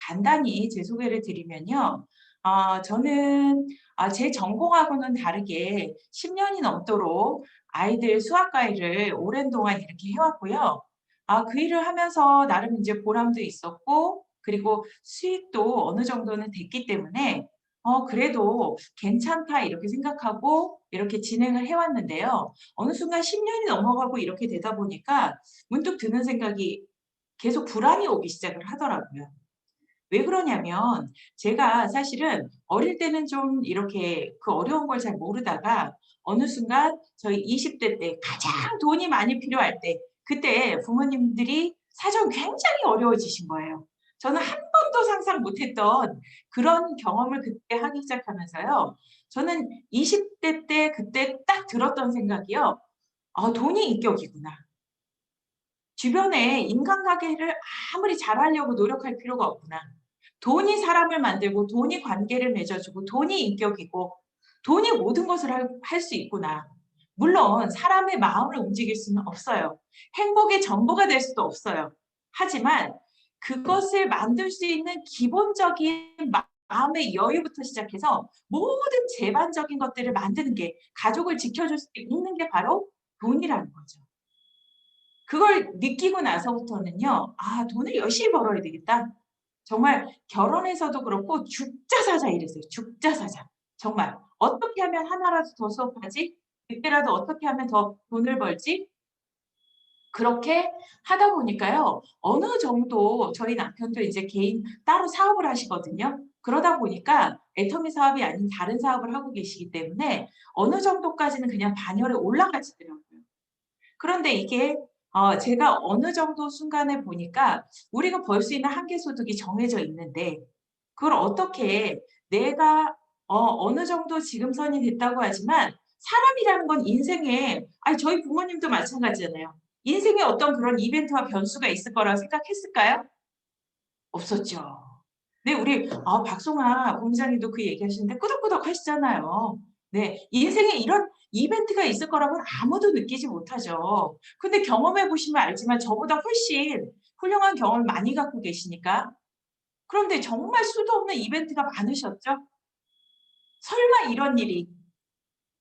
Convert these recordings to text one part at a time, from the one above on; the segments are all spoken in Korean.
간단히 제 소개를 드리면요. 저는 제 전공하고는 다르게 10년이 넘도록 아이들 수학과외를 오랜 동안 이렇게 해왔고요. 그 일을 하면서 나름 이제 보람도 있었고, 그리고 수익도 어느 정도는 됐기 때문에, 그래도 괜찮다 이렇게 생각하고 이렇게 진행을 해왔는데요. 어느 순간 10년이 넘어가고 이렇게 되다 보니까 문득 드는 생각이 계속 불안이 오기 시작을 하더라고요. 왜 그러냐면 제가 사실은 어릴 때는 좀 이렇게 그 어려운 걸 잘 모르다가 어느 순간 저희 20대 때 가장 돈이 많이 필요할 때 그때 부모님들이 사정 굉장히 어려워지신 거예요. 저는 한 번도 상상 못했던 그런 경험을 그때 하기 시작하면서요. 저는 20대 때 그때 딱 들었던 생각이요. 돈이 인격이구나. 주변에 인간관계를 아무리 잘하려고 노력할 필요가 없구나. 돈이 사람을 만들고 돈이 관계를 맺어주고 돈이 인격이고 돈이 모든 것을 할 수 있구나. 물론 사람의 마음을 움직일 수는 없어요. 행복의 전부가 될 수도 없어요. 하지만 그것을 만들 수 있는 기본적인 마음의 여유부터 시작해서 모든 제반적인 것들을 만드는 게 가족을 지켜줄 수 있는 게 바로 돈이라는 거죠. 그걸 느끼고 나서부터는요. 돈을 열심히 벌어야 되겠다. 정말 결혼해서도 그렇고 죽자사자 이랬어요. 죽자사자. 정말 어떻게 하면 하나라도 더 수업하지? 그때라도 어떻게 하면 더 돈을 벌지? 그렇게 하다 보니까요. 어느 정도 저희 남편도 이제 개인 따로 사업을 하시거든요. 그러다 보니까 애터미 사업이 아닌 다른 사업을 하고 계시기 때문에 어느 정도까지는 그냥 반열에 올라가시더라고요. 그런데 이게 제가 어느 정도 순간에 보니까 우리가 벌 수 있는 한계 소득이 정해져 있는데 그걸 어떻게 내가 어느 정도 지금 선이 됐다고 하지만 사람이라는 건 인생에 저희 부모님도 마찬가지잖아요. 인생에 어떤 그런 이벤트와 변수가 있을 거라고 생각했을까요? 없었죠. 네, 우리 박송아 본부장님도 그 얘기하시는데 끄덕끄덕 하시잖아요. 네, 인생에 이런 이벤트가 있을 거라고는 아무도 느끼지 못하죠. 근데 경험해 보시면 알지만 저보다 훨씬 훌륭한 경험을 많이 갖고 계시니까. 그런데 정말 수도 없는 이벤트가 많으셨죠? 설마 이런 일이,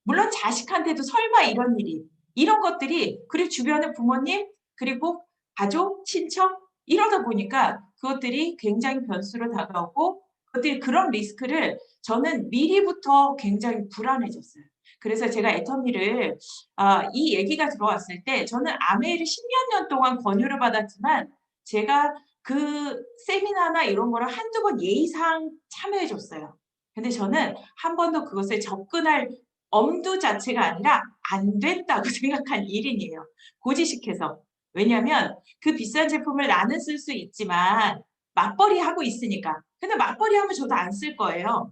물론 자식한테도 설마 이런 일이, 이런 것들이, 그리고 주변의 부모님, 그리고 가족, 친척, 이러다 보니까 그것들이 굉장히 변수로 다가오고, 그것들이 그런 리스크를 저는 미리부터 굉장히 불안해졌어요. 그래서 제가 애터미를, 이 얘기가 들어왔을 때, 저는 아메이를 10몇 년 동안 권유를 받았지만, 제가 그 세미나나 이런 거를 한두 번 예의상 참여해 줬어요. 근데 저는 한 번도 그것에 접근할 엄두 자체가 아니라 안 된다고 생각한 일인이에요. 고지식해서. 왜냐하면 그 비싼 제품을 나는 쓸 수 있지만 맞벌이 하고 있으니까. 근데 맞벌이 하면 저도 안 쓸 거예요.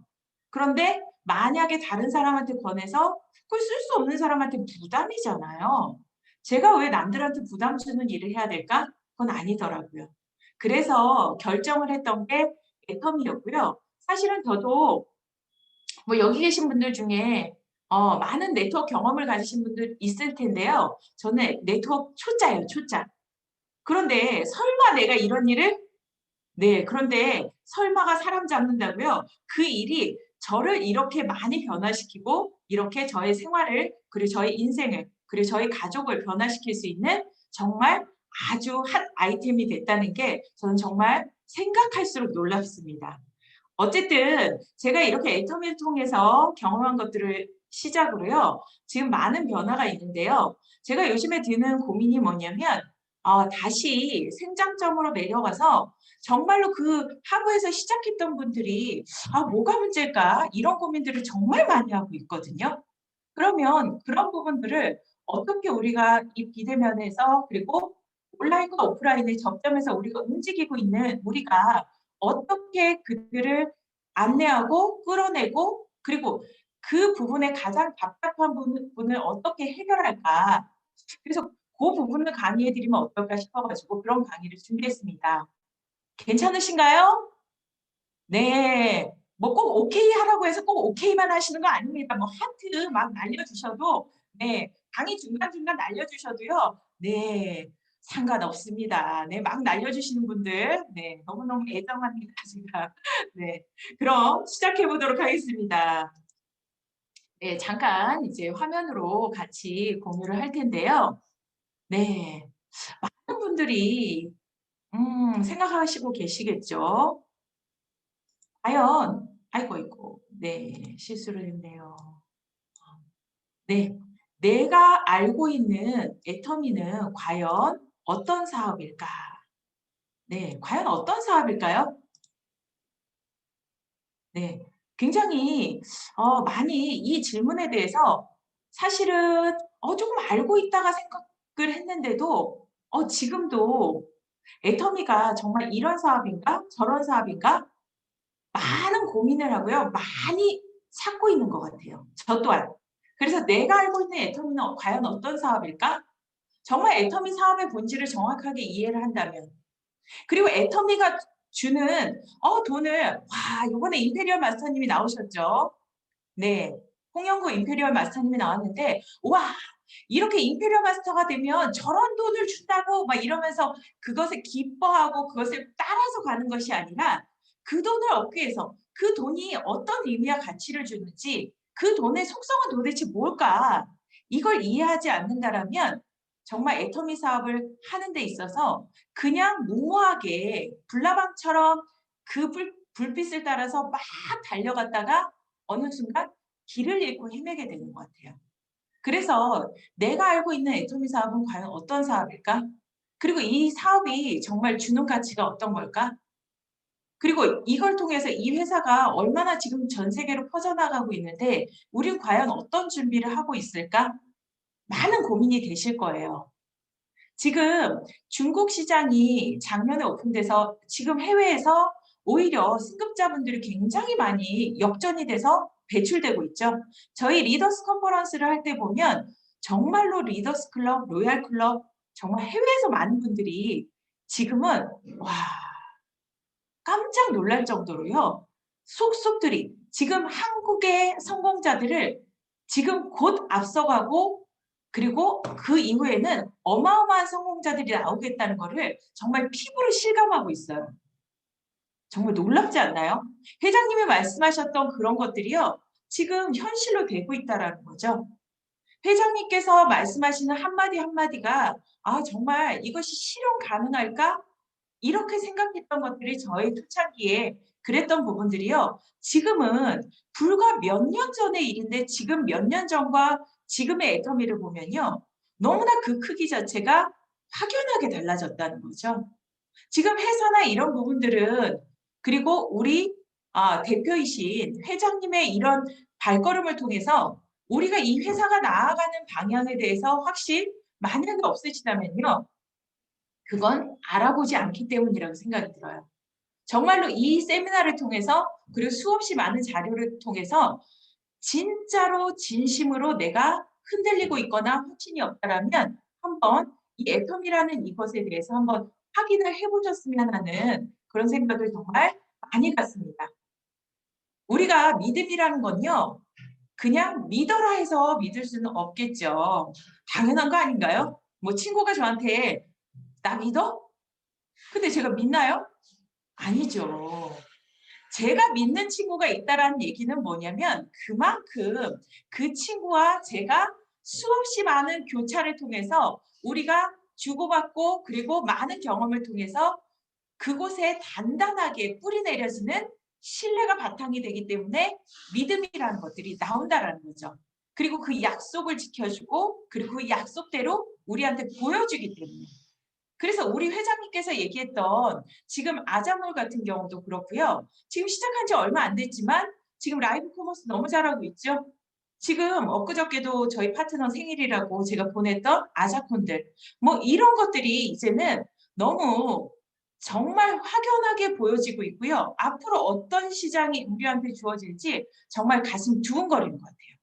그런데 만약에 다른 사람한테 권해서 그걸 쓸 수 없는 사람한테 부담이잖아요. 제가 왜 남들한테 부담 주는 일을 해야 될까? 그건 아니더라고요. 그래서 결정을 했던 게 애텀이었고요. 사실은 저도 뭐 여기 계신 분들 중에 많은 네트워크 경험을 가지신 분들 있을 텐데요. 저는 네트워크 초짜예요, 초짜. 그런데 설마 내가 이런 일을 네, 그런데 설마가 사람 잡는다고요? 그 일이 저를 이렇게 많이 변화시키고 이렇게 저의 생활을 그리고 저의 인생을 그리고 저희 가족을 변화시킬 수 있는 정말 아주 핫 아이템이 됐다는 게 저는 정말 생각할수록 놀랍습니다. 어쨌든 제가 이렇게 애터미를 통해서 경험한 것들을 시작으로요. 지금 많은 변화가 있는데요. 제가 요즘에 드는 고민이 뭐냐면 다시 생장점으로 내려가서 정말로 그 하부에서 시작했던 분들이 뭐가 문제일까? 이런 고민들을 정말 많이 하고 있거든요. 그러면 그런 부분들을 어떻게 우리가 이 비대면에서 그리고 온라인과 오프라인의 접점에서 우리가 움직이고 있는 우리가 어떻게 그들을 안내하고 끌어내고 그리고 그 부분에 가장 답답한 부분을 어떻게 해결할까. 그래서 그 부분을 강의해 드리면 어떨까 싶어 가지고 그런 강의를 준비했습니다. 괜찮으신가요? 네. 뭐 꼭 오케이 하라고 해서 꼭 오케이만 하시는 거 아닙니다. 뭐 하트 막 날려주셔도 네. 강의 중간중간 날려주셔도요. 네. 상관없습니다. 네, 막 날려주시는 분들, 네, 너무너무 애정합니다, 제가. 네, 그럼 시작해 보도록 하겠습니다. 네, 잠깐 이제 화면으로 같이 공유를 할 텐데요. 네, 많은 분들이 생각하시고 계시겠죠. 과연, 아이고, 네, 실수를 했네요. 네, 내가 알고 있는 애터미는 과연 어떤 사업일까? 네, 과연 어떤 사업일까요? 네, 굉장히 많이 이 질문에 대해서 사실은 조금 알고 있다가 생각을 했는데도 지금도 애터미가 정말 이런 사업인가? 저런 사업인가? 많은 고민을 하고요. 많이 찾고 있는 것 같아요. 저 또한. 그래서 내가 알고 있는 애터미는 과연 어떤 사업일까? 정말 애터미 사업의 본질을 정확하게 이해를 한다면 그리고 애터미가 주는 돈을 와 요번에 임페리얼 마스터님이 나오셨죠. 네. 홍영구 임페리얼 마스터님이 나왔는데 와 이렇게 임페리얼 마스터가 되면 저런 돈을 준다고 막 이러면서 그것을 기뻐하고 그것을 따라서 가는 것이 아니라 그 돈을 얻기 위해서 그 돈이 어떤 의미와 가치를 주는지 그 돈의 속성은 도대체 뭘까? 이걸 이해하지 않는다라면 정말 애터미 사업을 하는 데 있어서 그냥 무모하게 불나방처럼 그 불빛을 따라서 막 달려갔다가 어느 순간 길을 잃고 헤매게 되는 것 같아요. 그래서 내가 알고 있는 애터미 사업은 과연 어떤 사업일까? 그리고 이 사업이 정말 주는 가치가 어떤 걸까? 그리고 이걸 통해서 이 회사가 얼마나 지금 전 세계로 퍼져나가고 있는데 우린 과연 어떤 준비를 하고 있을까? 많은 고민이 되실 거예요. 지금 중국 시장이 작년에 오픈돼서 지금 해외에서 오히려 승급자분들이 굉장히 많이 역전이 돼서 배출되고 있죠. 저희 리더스 컨퍼런스를 할 때 보면 정말로 리더스 클럽, 로얄 클럽 정말 해외에서 많은 분들이 지금은 와 깜짝 놀랄 정도로요. 속속들이 지금 한국의 성공자들을 지금 곧 앞서가고 그리고 그 이후에는 어마어마한 성공자들이 나오겠다는 거를 정말 피부로 실감하고 있어요. 정말 놀랍지 않나요? 회장님이 말씀하셨던 그런 것들이요. 지금 현실로 되고 있다라는 거죠. 회장님께서 말씀하시는 한마디 한마디가 정말 이것이 실현 가능할까? 이렇게 생각했던 것들이 저의 초창기에 그랬던 부분들이요. 지금은 불과 몇 년 전의 일인데 지금 몇 년 전과 지금의 애터미를 보면요. 너무나 그 크기 자체가 확연하게 달라졌다는 거죠. 지금 회사나 이런 부분들은 그리고 우리 대표이신 회장님의 이런 발걸음을 통해서 우리가 이 회사가 나아가는 방향에 대해서 확신 만약에 없으시다면요. 그건 알아보지 않기 때문이라고 생각이 들어요. 정말로 이 세미나를 통해서 그리고 수없이 많은 자료를 통해서 진짜로 진심으로 내가 흔들리고 있거나 확신이 없다라면 한번 이 애텀이라는 이것에 대해서 한번 확인을 해 보셨으면 하는 그런 생각을 정말 많이 갖습니다. 우리가 믿음이라는 건요. 그냥 믿어라 해서 믿을 수는 없겠죠. 당연한 거 아닌가요? 뭐 친구가 저한테 "나 믿어?" 근데 제가 믿나요? 아니죠. 제가 믿는 친구가 있다라는 얘기는 뭐냐면 그만큼 그 친구와 제가 수없이 많은 교차를 통해서 우리가 주고받고 그리고 많은 경험을 통해서 그곳에 단단하게 뿌리 내려지는 신뢰가 바탕이 되기 때문에 믿음이라는 것들이 나온다라는 거죠. 그리고 그 약속을 지켜주고 그리고 그 약속대로 우리한테 보여주기 때문에. 그래서 우리 회장님께서 얘기했던 지금 아자몰 같은 경우도 그렇고요. 지금 시작한 지 얼마 안 됐지만 지금 라이브 커머스 너무 잘하고 있죠. 지금 엊그저께도 저희 파트너 생일이라고 제가 보냈던 아자콘들 뭐 이런 것들이 이제는 너무 정말 확연하게 보여지고 있고요. 앞으로 어떤 시장이 우리한테 주어질지 정말 가슴 두근거리는 것 같아요.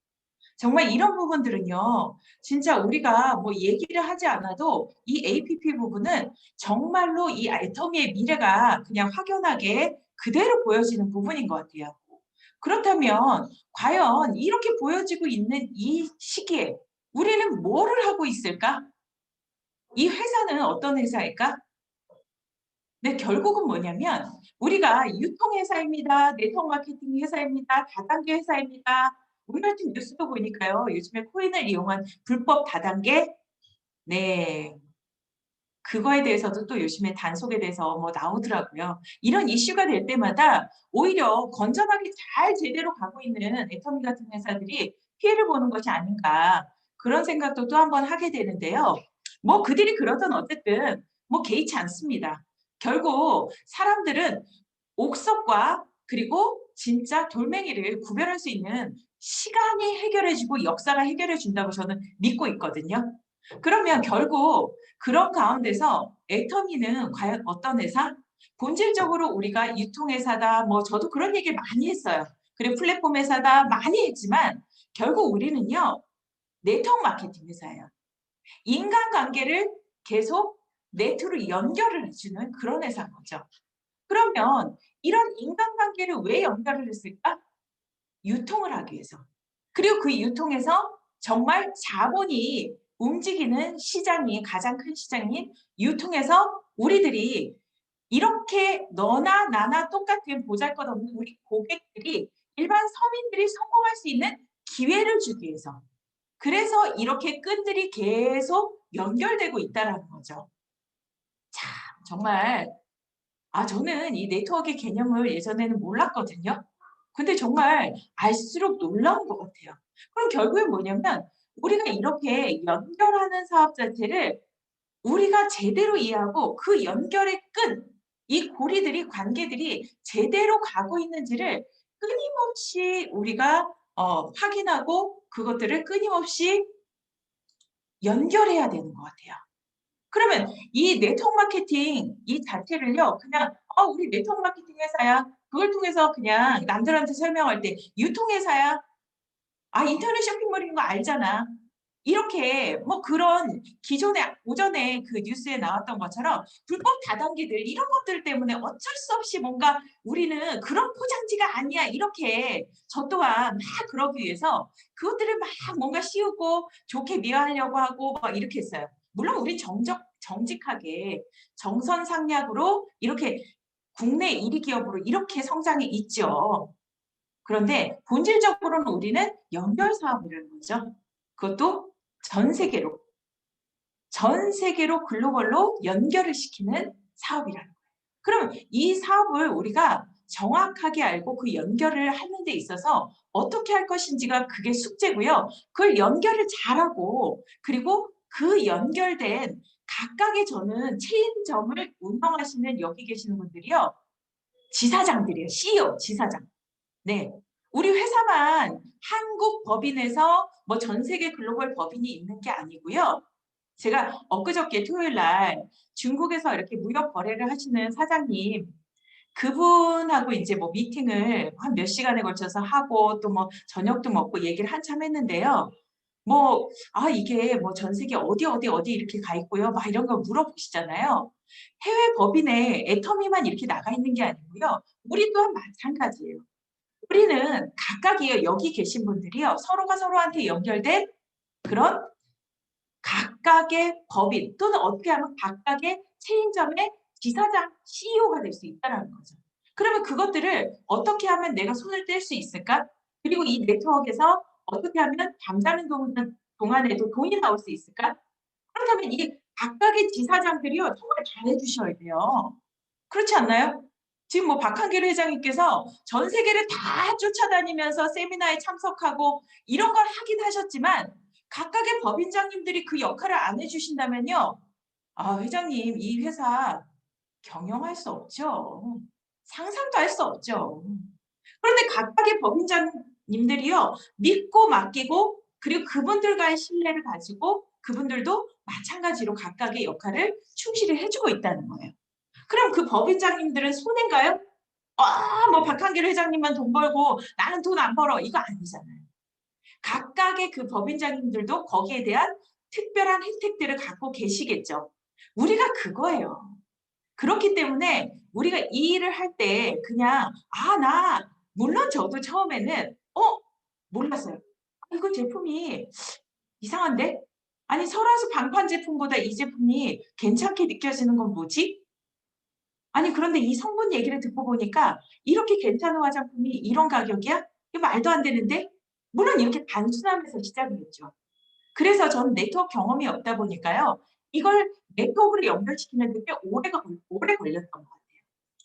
정말 이런 부분들은요. 진짜 우리가 뭐 얘기를 하지 않아도 이 APP 부분은 정말로 이 애터미의 미래가 그냥 확연하게 그대로 보여지는 부분인 것 같아요. 그렇다면 과연 이렇게 보여지고 있는 이 시기에 우리는 뭐를 하고 있을까? 이 회사는 어떤 회사일까? 네, 결국은 뭐냐면 우리가 유통회사입니다. 네트워크 마케팅 회사입니다. 다단계 회사입니다. 오늘 같은 뉴스도 보니까요. 요즘에 코인을 이용한 불법 다단계 네. 그거에 대해서도 또 요즘에 단속에 대해서 뭐 나오더라고요. 이런 이슈가 될 때마다 오히려 건전하게 잘 제대로 가고 있는 애터미 같은 회사들이 피해를 보는 것이 아닌가 그런 생각도 또 한 번 하게 되는데요. 뭐 그들이 그러든 어쨌든 뭐 개의치 않습니다. 결국 사람들은 옥석과 그리고 진짜 돌멩이를 구별할 수 있는 시간이 해결해 주고 역사가 해결해 준다고 저는 믿고 있거든요. 그러면 결국 그런 가운데서 애터미는 과연 어떤 회사? 본질적으로 우리가 유통회사다. 뭐 저도 그런 얘기를 많이 했어요. 그리고 플랫폼 회사다. 많이 했지만 결국 우리는요. 네트워크 마케팅 회사예요. 인간관계를 계속 네트로 연결을 해주는 그런 회사인 거죠. 그러면 이런 인간관계를 왜 연결을 했을까? 유통을 하기 위해서. 그리고 그 유통에서 정말 자본이 움직이는 시장이 가장 큰 시장인 유통에서 우리들이 이렇게 너나 나나 똑같은 보잘것없는 우리 고객들이 일반 서민들이 성공할 수 있는 기회를 주기 위해서. 그래서 이렇게 끈들이 계속 연결되고 있다라는 거죠. 참 정말 저는 이 네트워크의 개념을 예전에는 몰랐거든요. 근데 정말 알수록 놀라운 것 같아요. 그럼 결국엔 뭐냐면 우리가 이렇게 연결하는 사업 자체를 우리가 제대로 이해하고 그 연결의 끈, 이 고리들이 관계들이 제대로 가고 있는지를 끊임없이 우리가 확인하고 그것들을 끊임없이 연결해야 되는 것 같아요. 그러면 이 네트워크 마케팅 이 자체를요. 그냥 우리 네트워크 마케팅 회사야. 그걸 통해서 그냥 남들한테 설명할 때 유통회사야. 인터넷 쇼핑몰인 거 알잖아. 이렇게 뭐 그런 기존에 오전에 그 뉴스에 나왔던 것처럼 불법 다단계들 이런 것들 때문에 어쩔 수 없이 뭔가 우리는 그런 포장지가 아니야. 이렇게 저 또한 막 그러기 위해서 그것들을 막 뭔가 씌우고 좋게 미화하려고 하고 막 이렇게 했어요. 물론 우리 정직하게 정선상략으로 이렇게 국내 1위 기업으로 이렇게 성장해 있죠. 그런데 본질적으로는 우리는 연결 사업을 하는 거죠. 그것도 전 세계로, 전 세계로 글로벌로 연결을 시키는 사업이라는 거예요. 그럼 이 사업을 우리가 정확하게 알고 그 연결을 하는 데 있어서 어떻게 할 것인지가 그게 숙제고요. 그걸 연결을 잘하고 그리고 그 연결된 각각의 저는 체인점을 운영하시는 여기 계시는 분들이요. 지사장들이에요. CEO, 지사장. 네. 우리 회사만 한국 법인에서 뭐 전 세계 글로벌 법인이 있는 게 아니고요. 제가 엊그저께 토요일 날 중국에서 이렇게 무역 거래를 하시는 사장님 그분하고 이제 뭐 미팅을 한 몇 시간에 걸쳐서 하고 또 뭐 저녁도 먹고 얘기를 한참 했는데요. 뭐 이게 뭐 전 세계 어디 이렇게 가 있고요. 막 이런 거 물어보시잖아요. 해외 법인에 애터미만 이렇게 나가 있는 게 아니고요. 우리 또한 마찬가지예요. 우리는 각각이요. 여기 계신 분들이요. 서로가 서로한테 연결된 그런 각각의 법인 또는 어떻게 하면 각각의 체인점의 지사장, CEO가 될 수 있다는 거죠. 그러면 그것들을 어떻게 하면 내가 손을 뗄 수 있을까? 그리고 이 네트워크에서 어떻게 하면 잠자는 동안에도 돈이 나올 수 있을까? 그렇다면 이 각각의 지사장들이요. 정말 잘해 주셔야 돼요. 그렇지 않나요? 지금 뭐 박한길 회장님께서 전 세계를 다 쫓아다니면서 세미나에 참석하고 이런 걸 하긴 하셨지만 각각의 법인장님들이 그 역할을 안 해주신다면요. 회장님 이 회사 경영할 수 없죠. 상상도 할 수 없죠. 그런데 각각의 법인장님들이요. 믿고 맡기고 그리고 그분들과의 신뢰를 가지고 그분들도 마찬가지로 각각의 역할을 충실히 해주고 있다는 거예요. 그럼 그 법인장님들은 손해인가요? 뭐 박한길 회장님만 돈 벌고 나는 돈 안 벌어. 이거 아니잖아요. 각각의 그 법인장님들도 거기에 대한 특별한 혜택들을 갖고 계시겠죠. 우리가 그거예요. 그렇기 때문에 우리가 이 일을 할 때 그냥 나 물론 저도 처음에는 몰랐어요. 이거 제품이 이상한데? 아니 설화수 방판 제품보다 이 제품이 괜찮게 느껴지는 건 뭐지? 아니 그런데 이 성분 얘기를 듣고 보니까 이렇게 괜찮은 화장품이 이런 가격이야? 이거 말도 안 되는데? 물론 이렇게 단순함에서 시작이 됐죠. 그래서 저는 네트워크 경험이 없다 보니까요. 이걸 네트워크로 연결시키는 데 꽤 오래 걸렸던 것 같아요.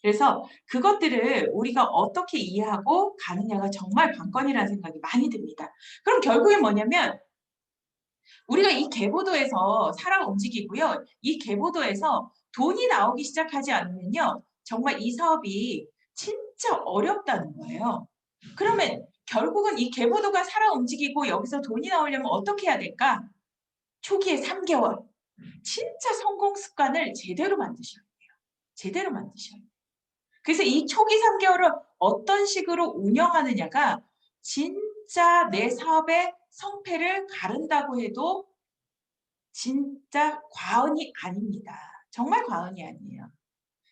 그래서 그것들을 우리가 어떻게 이해하고 가느냐가 정말 관건이라는 생각이 많이 듭니다. 그럼 결국엔 뭐냐면 우리가 이 계보도에서 살아 움직이고요. 이 계보도에서 돈이 나오기 시작하지 않으면요. 정말 이 사업이 진짜 어렵다는 거예요. 그러면 결국은 이 계보도가 살아 움직이고 여기서 돈이 나오려면 어떻게 해야 될까? 초기에 3개월. 진짜 성공 습관을 제대로 만드셔야 돼요. 제대로 만드셔야 돼요. 그래서 이 초기 3개월을 어떤 식으로 운영하느냐가 진짜 내 사업의 성패를 가른다고 해도 진짜 과언이 아닙니다. 정말 과언이 아니에요.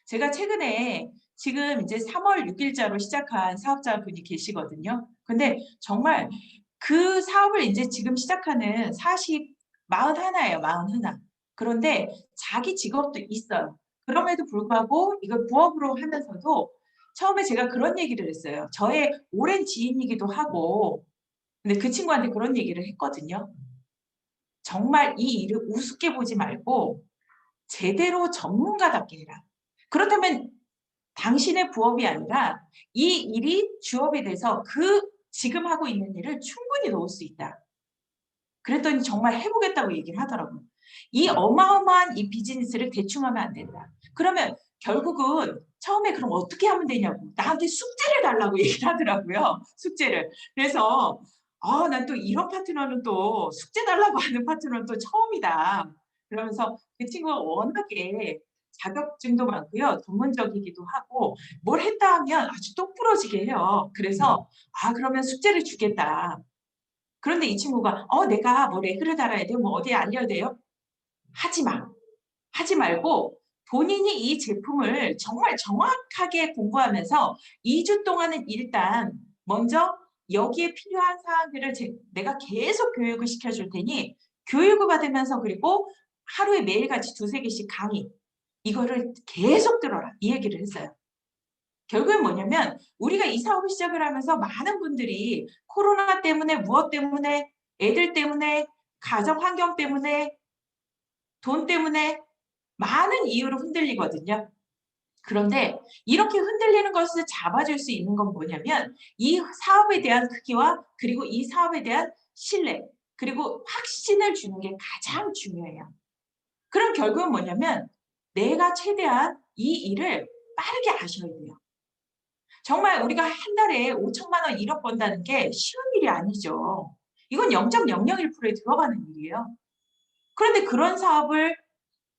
제가 최근에 지금 이제 3월 6일자로 시작한 사업자분이 계시거든요. 근데 정말 그 사업을 이제 지금 시작하는 41예요. 41. 그런데 자기 직업도 있어요. 그럼에도 불구하고 이걸 부업으로 하면서도 처음에 제가 그런 얘기를 했어요. 저의 오랜 지인이기도 하고 근데 그 친구한테 그런 얘기를 했거든요. 정말 이 일을 우습게 보지 말고 제대로 전문가답게 해라. 그렇다면 당신의 부업이 아니라 이 일이 주업이 돼서 그 지금 하고 있는 일을 충분히 놓을 수 있다. 그랬더니 정말 해보겠다고 얘기를 하더라고요. 이 어마어마한 이 비즈니스를 대충 하면 안 된다. 그러면 결국은 처음에 그럼 어떻게 하면 되냐고 나한테 숙제를 달라고 얘기를 하더라고요. 숙제를. 그래서 난 또 이런 파트너는 또 숙제 달라고 하는 파트너는 또 처음이다. 그러면서 그 친구가 워낙에 자격증도 많고요. 전문적이기도 하고 뭘 했다 하면 아주 똑부러지게 해요. 그래서 그러면 숙제를 주겠다. 그런데 이 친구가 내가 뭐 레그를 달아야 돼요? 뭐 어디에 알려야 돼요? 하지 마. 하지 말고 본인이 이 제품을 정말 정확하게 공부하면서 2주 동안은 일단 먼저 여기에 필요한 사항들을 내가 계속 교육을 시켜줄 테니 교육을 받으면서 그리고 하루에 매일같이 2~3개씩 강의 이거를 계속 들어라 이 얘기를 했어요. 결국엔 뭐냐면 우리가 이 사업을 시작을 하면서 많은 분들이 코로나 때문에 무엇 때문에 애들 때문에 가정 환경 때문에 돈 때문에 많은 이유로 흔들리거든요. 그런데 이렇게 흔들리는 것을 잡아줄 수 있는 건 뭐냐면 이 사업에 대한 크기와 그리고 이 사업에 대한 신뢰 그리고 확신을 주는 게 가장 중요해요. 그럼 결국은 뭐냐면 내가 최대한 이 일을 빠르게 하셔야 돼요. 정말 우리가 한 달에 5천만 원 1억 번다는 게 쉬운 일이 아니죠. 이건 0.001%에 들어가는 일이에요. 그런데 그런 사업을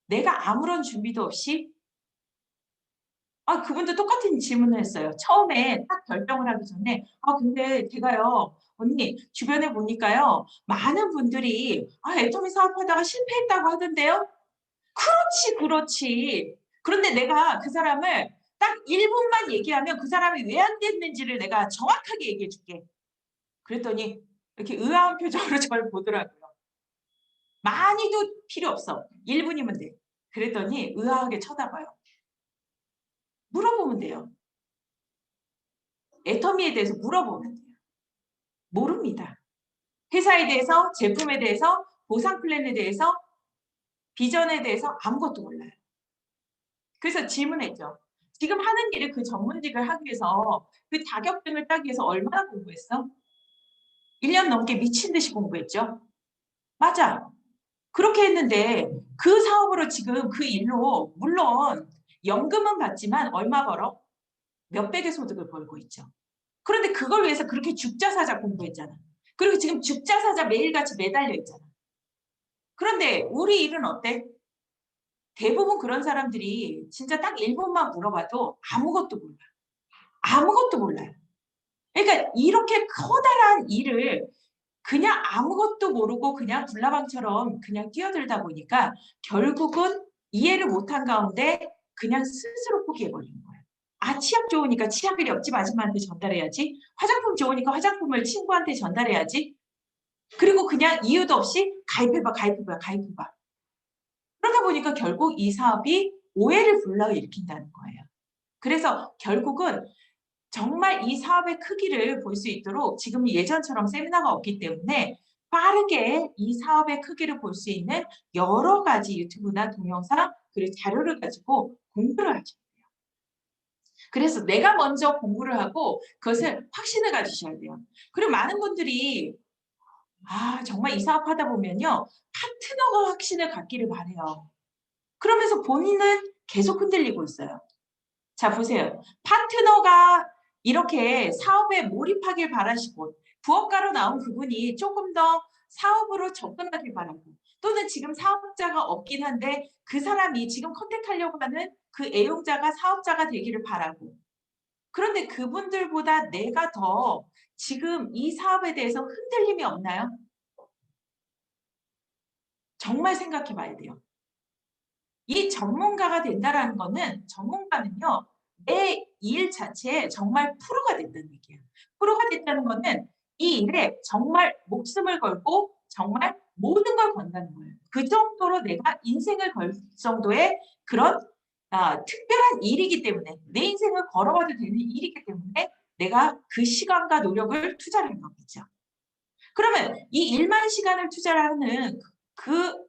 내가 아무런 준비도 없이 그분도 똑같은 질문을 했어요. 처음에 딱 결정을 하기 전에 근데 제가요 언니 주변에 보니까요 많은 분들이 애터미 사업하다가 실패했다고 하던데요. 그렇지 그렇지. 그런데 내가 그 사람을 딱 1분만 얘기하면 그 사람이 왜 안 됐는지를 내가 정확하게 얘기해 줄게. 그랬더니 이렇게 의아한 표정으로 저를 보더라고요. 많이도 필요 없어. 1분이면 돼. 그랬더니 의아하게 쳐다봐요. 물어보면 돼요. 애터미에 대해서 물어보면 돼요. 모릅니다. 회사에 대해서, 제품에 대해서, 보상 플랜에 대해서, 비전에 대해서 아무것도 몰라요. 그래서 질문했죠. 지금 하는 일을 그 전문직을 하기 위해서 그 자격증을 따기 위해서 얼마나 공부했어? 1년 넘게 미친 듯이 공부했죠. 맞아. 그렇게 했는데 그 사업으로 지금 그 일로 물론 연금은 받지만 얼마 벌어? 몇백의 소득을 벌고 있죠. 그런데 그걸 위해서 그렇게 죽자사자 공부했잖아. 그리고 지금 죽자사자 매일같이 매달려 있잖아. 그런데 우리 일은 어때? 대부분 그런 사람들이 진짜 딱 1분만 물어봐도 아무것도 몰라. 아무것도 몰라요. 그러니까 이렇게 커다란 일을 그냥 아무것도 모르고 그냥 불나방처럼 그냥 뛰어들다 보니까 결국은 이해를 못한 가운데 그냥 스스로 포기해버리는 거예요. 치약 좋으니까 치약을 옆집 아줌마한테 전달해야지. 화장품 좋으니까 화장품을 친구한테 전달해야지. 그리고 그냥 이유도 없이 가입해봐, 가입해봐, 가입해봐. 그러다 보니까 결국 이 사업이 오해를 불러일으킨다는 거예요. 그래서 결국은 정말 이 사업의 크기를 볼 수 있도록 지금 예전처럼 세미나가 없기 때문에 빠르게 이 사업의 크기를 볼 수 있는 여러 가지 유튜브나 동영상 그리고 자료를 가지고 공부를 하셔야 돼요. 그래서 내가 먼저 공부를 하고 그것을 확신을 가지셔야 돼요. 그리고 많은 분들이 정말 이 사업 하다 보면요. 파트너가 확신을 갖기를 바래요. 그러면서 본인은 계속 흔들리고 있어요. 자, 보세요. 파트너가 이렇게 사업에 몰입하길 바라시고 부업가로 나온 그분이 조금 더 사업으로 접근하길 바라고 또는 지금 사업자가 없긴 한데 그 사람이 지금 컨택하려고 하는 그 애용자가 사업자가 되기를 바라고 그런데 그분들보다 내가 더 지금 이 사업에 대해서 흔들림이 없나요? 정말 생각해 봐야 돼요. 이 전문가가 된다라는 거는 전문가는요. 내 일 자체에 정말 프로가 됐다는 얘기예요. 프로가 됐다는 거는 이 일에 정말 목숨을 걸고 정말 모든 걸 건다는 거예요. 그 정도로 내가 인생을 걸 정도의 그런 특별한 일이기 때문에 내 인생을 걸어가도 되는 일이기 때문에 내가 그 시간과 노력을 투자를 한 거겠죠. 그러면 이 일만 시간을 투자하는 그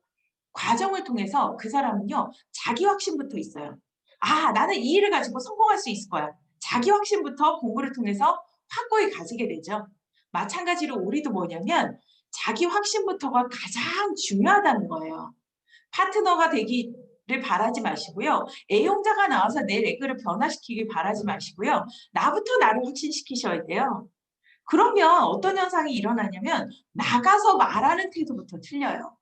과정을 통해서 그 사람은요. 자기 확신부터 있어요. 나는 이 일을 가지고 성공할 수 있을 거야. 자기 확신부터 공부를 통해서 확고히 가지게 되죠. 마찬가지로 우리도 뭐냐면 자기 확신부터가 가장 중요하다는 거예요. 파트너가 되기를 바라지 마시고요. 애용자가 나와서 내 레그를 변화시키길 바라지 마시고요. 나부터 나를 확신시키셔야 돼요. 그러면 어떤 현상이 일어나냐면 나가서 말하는 태도부터 틀려요.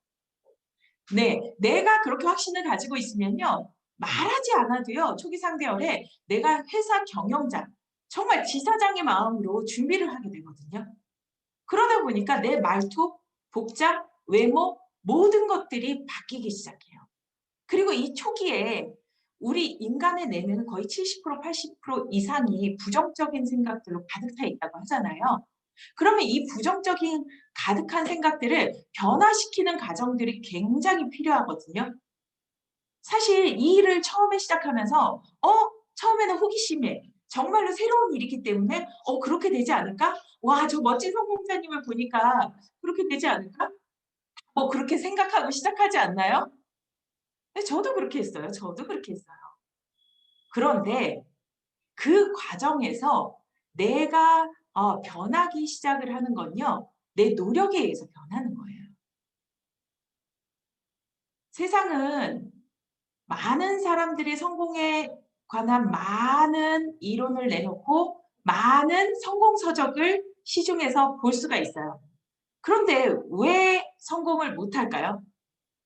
네. 내가 그렇게 확신을 가지고 있으면요. 말하지 않아도요. 초기 상대열에 내가 회사 경영자, 정말 지사장의 마음으로 준비를 하게 되거든요. 그러다 보니까 내 말투, 복장, 외모 모든 것들이 바뀌기 시작해요. 그리고 이 초기에 우리 인간의 뇌는 거의 70% 80% 이상이 부정적인 생각들로 가득 차 있다고 하잖아요. 그러면 이 부정적인 가득한 생각들을 변화시키는 과정들이 굉장히 필요하거든요. 사실 이 일을 처음에 시작하면서 처음에는 호기심에 정말로 새로운 일이기 때문에 그렇게 되지 않을까? 와, 저 멋진 성공자님을 보니까 그렇게 되지 않을까? 그렇게 생각하고 시작하지 않나요? 네, 저도 그렇게 했어요. 저도 그렇게 했어요. 그런데 그 과정에서 내가 변하기 시작을 하는 건요. 내 노력에 의해서 변하는 거예요. 세상은 많은 사람들이 성공에 관한 많은 이론을 내놓고 많은 성공 서적을 시중에서 볼 수가 있어요. 그런데 왜 성공을 못할까요?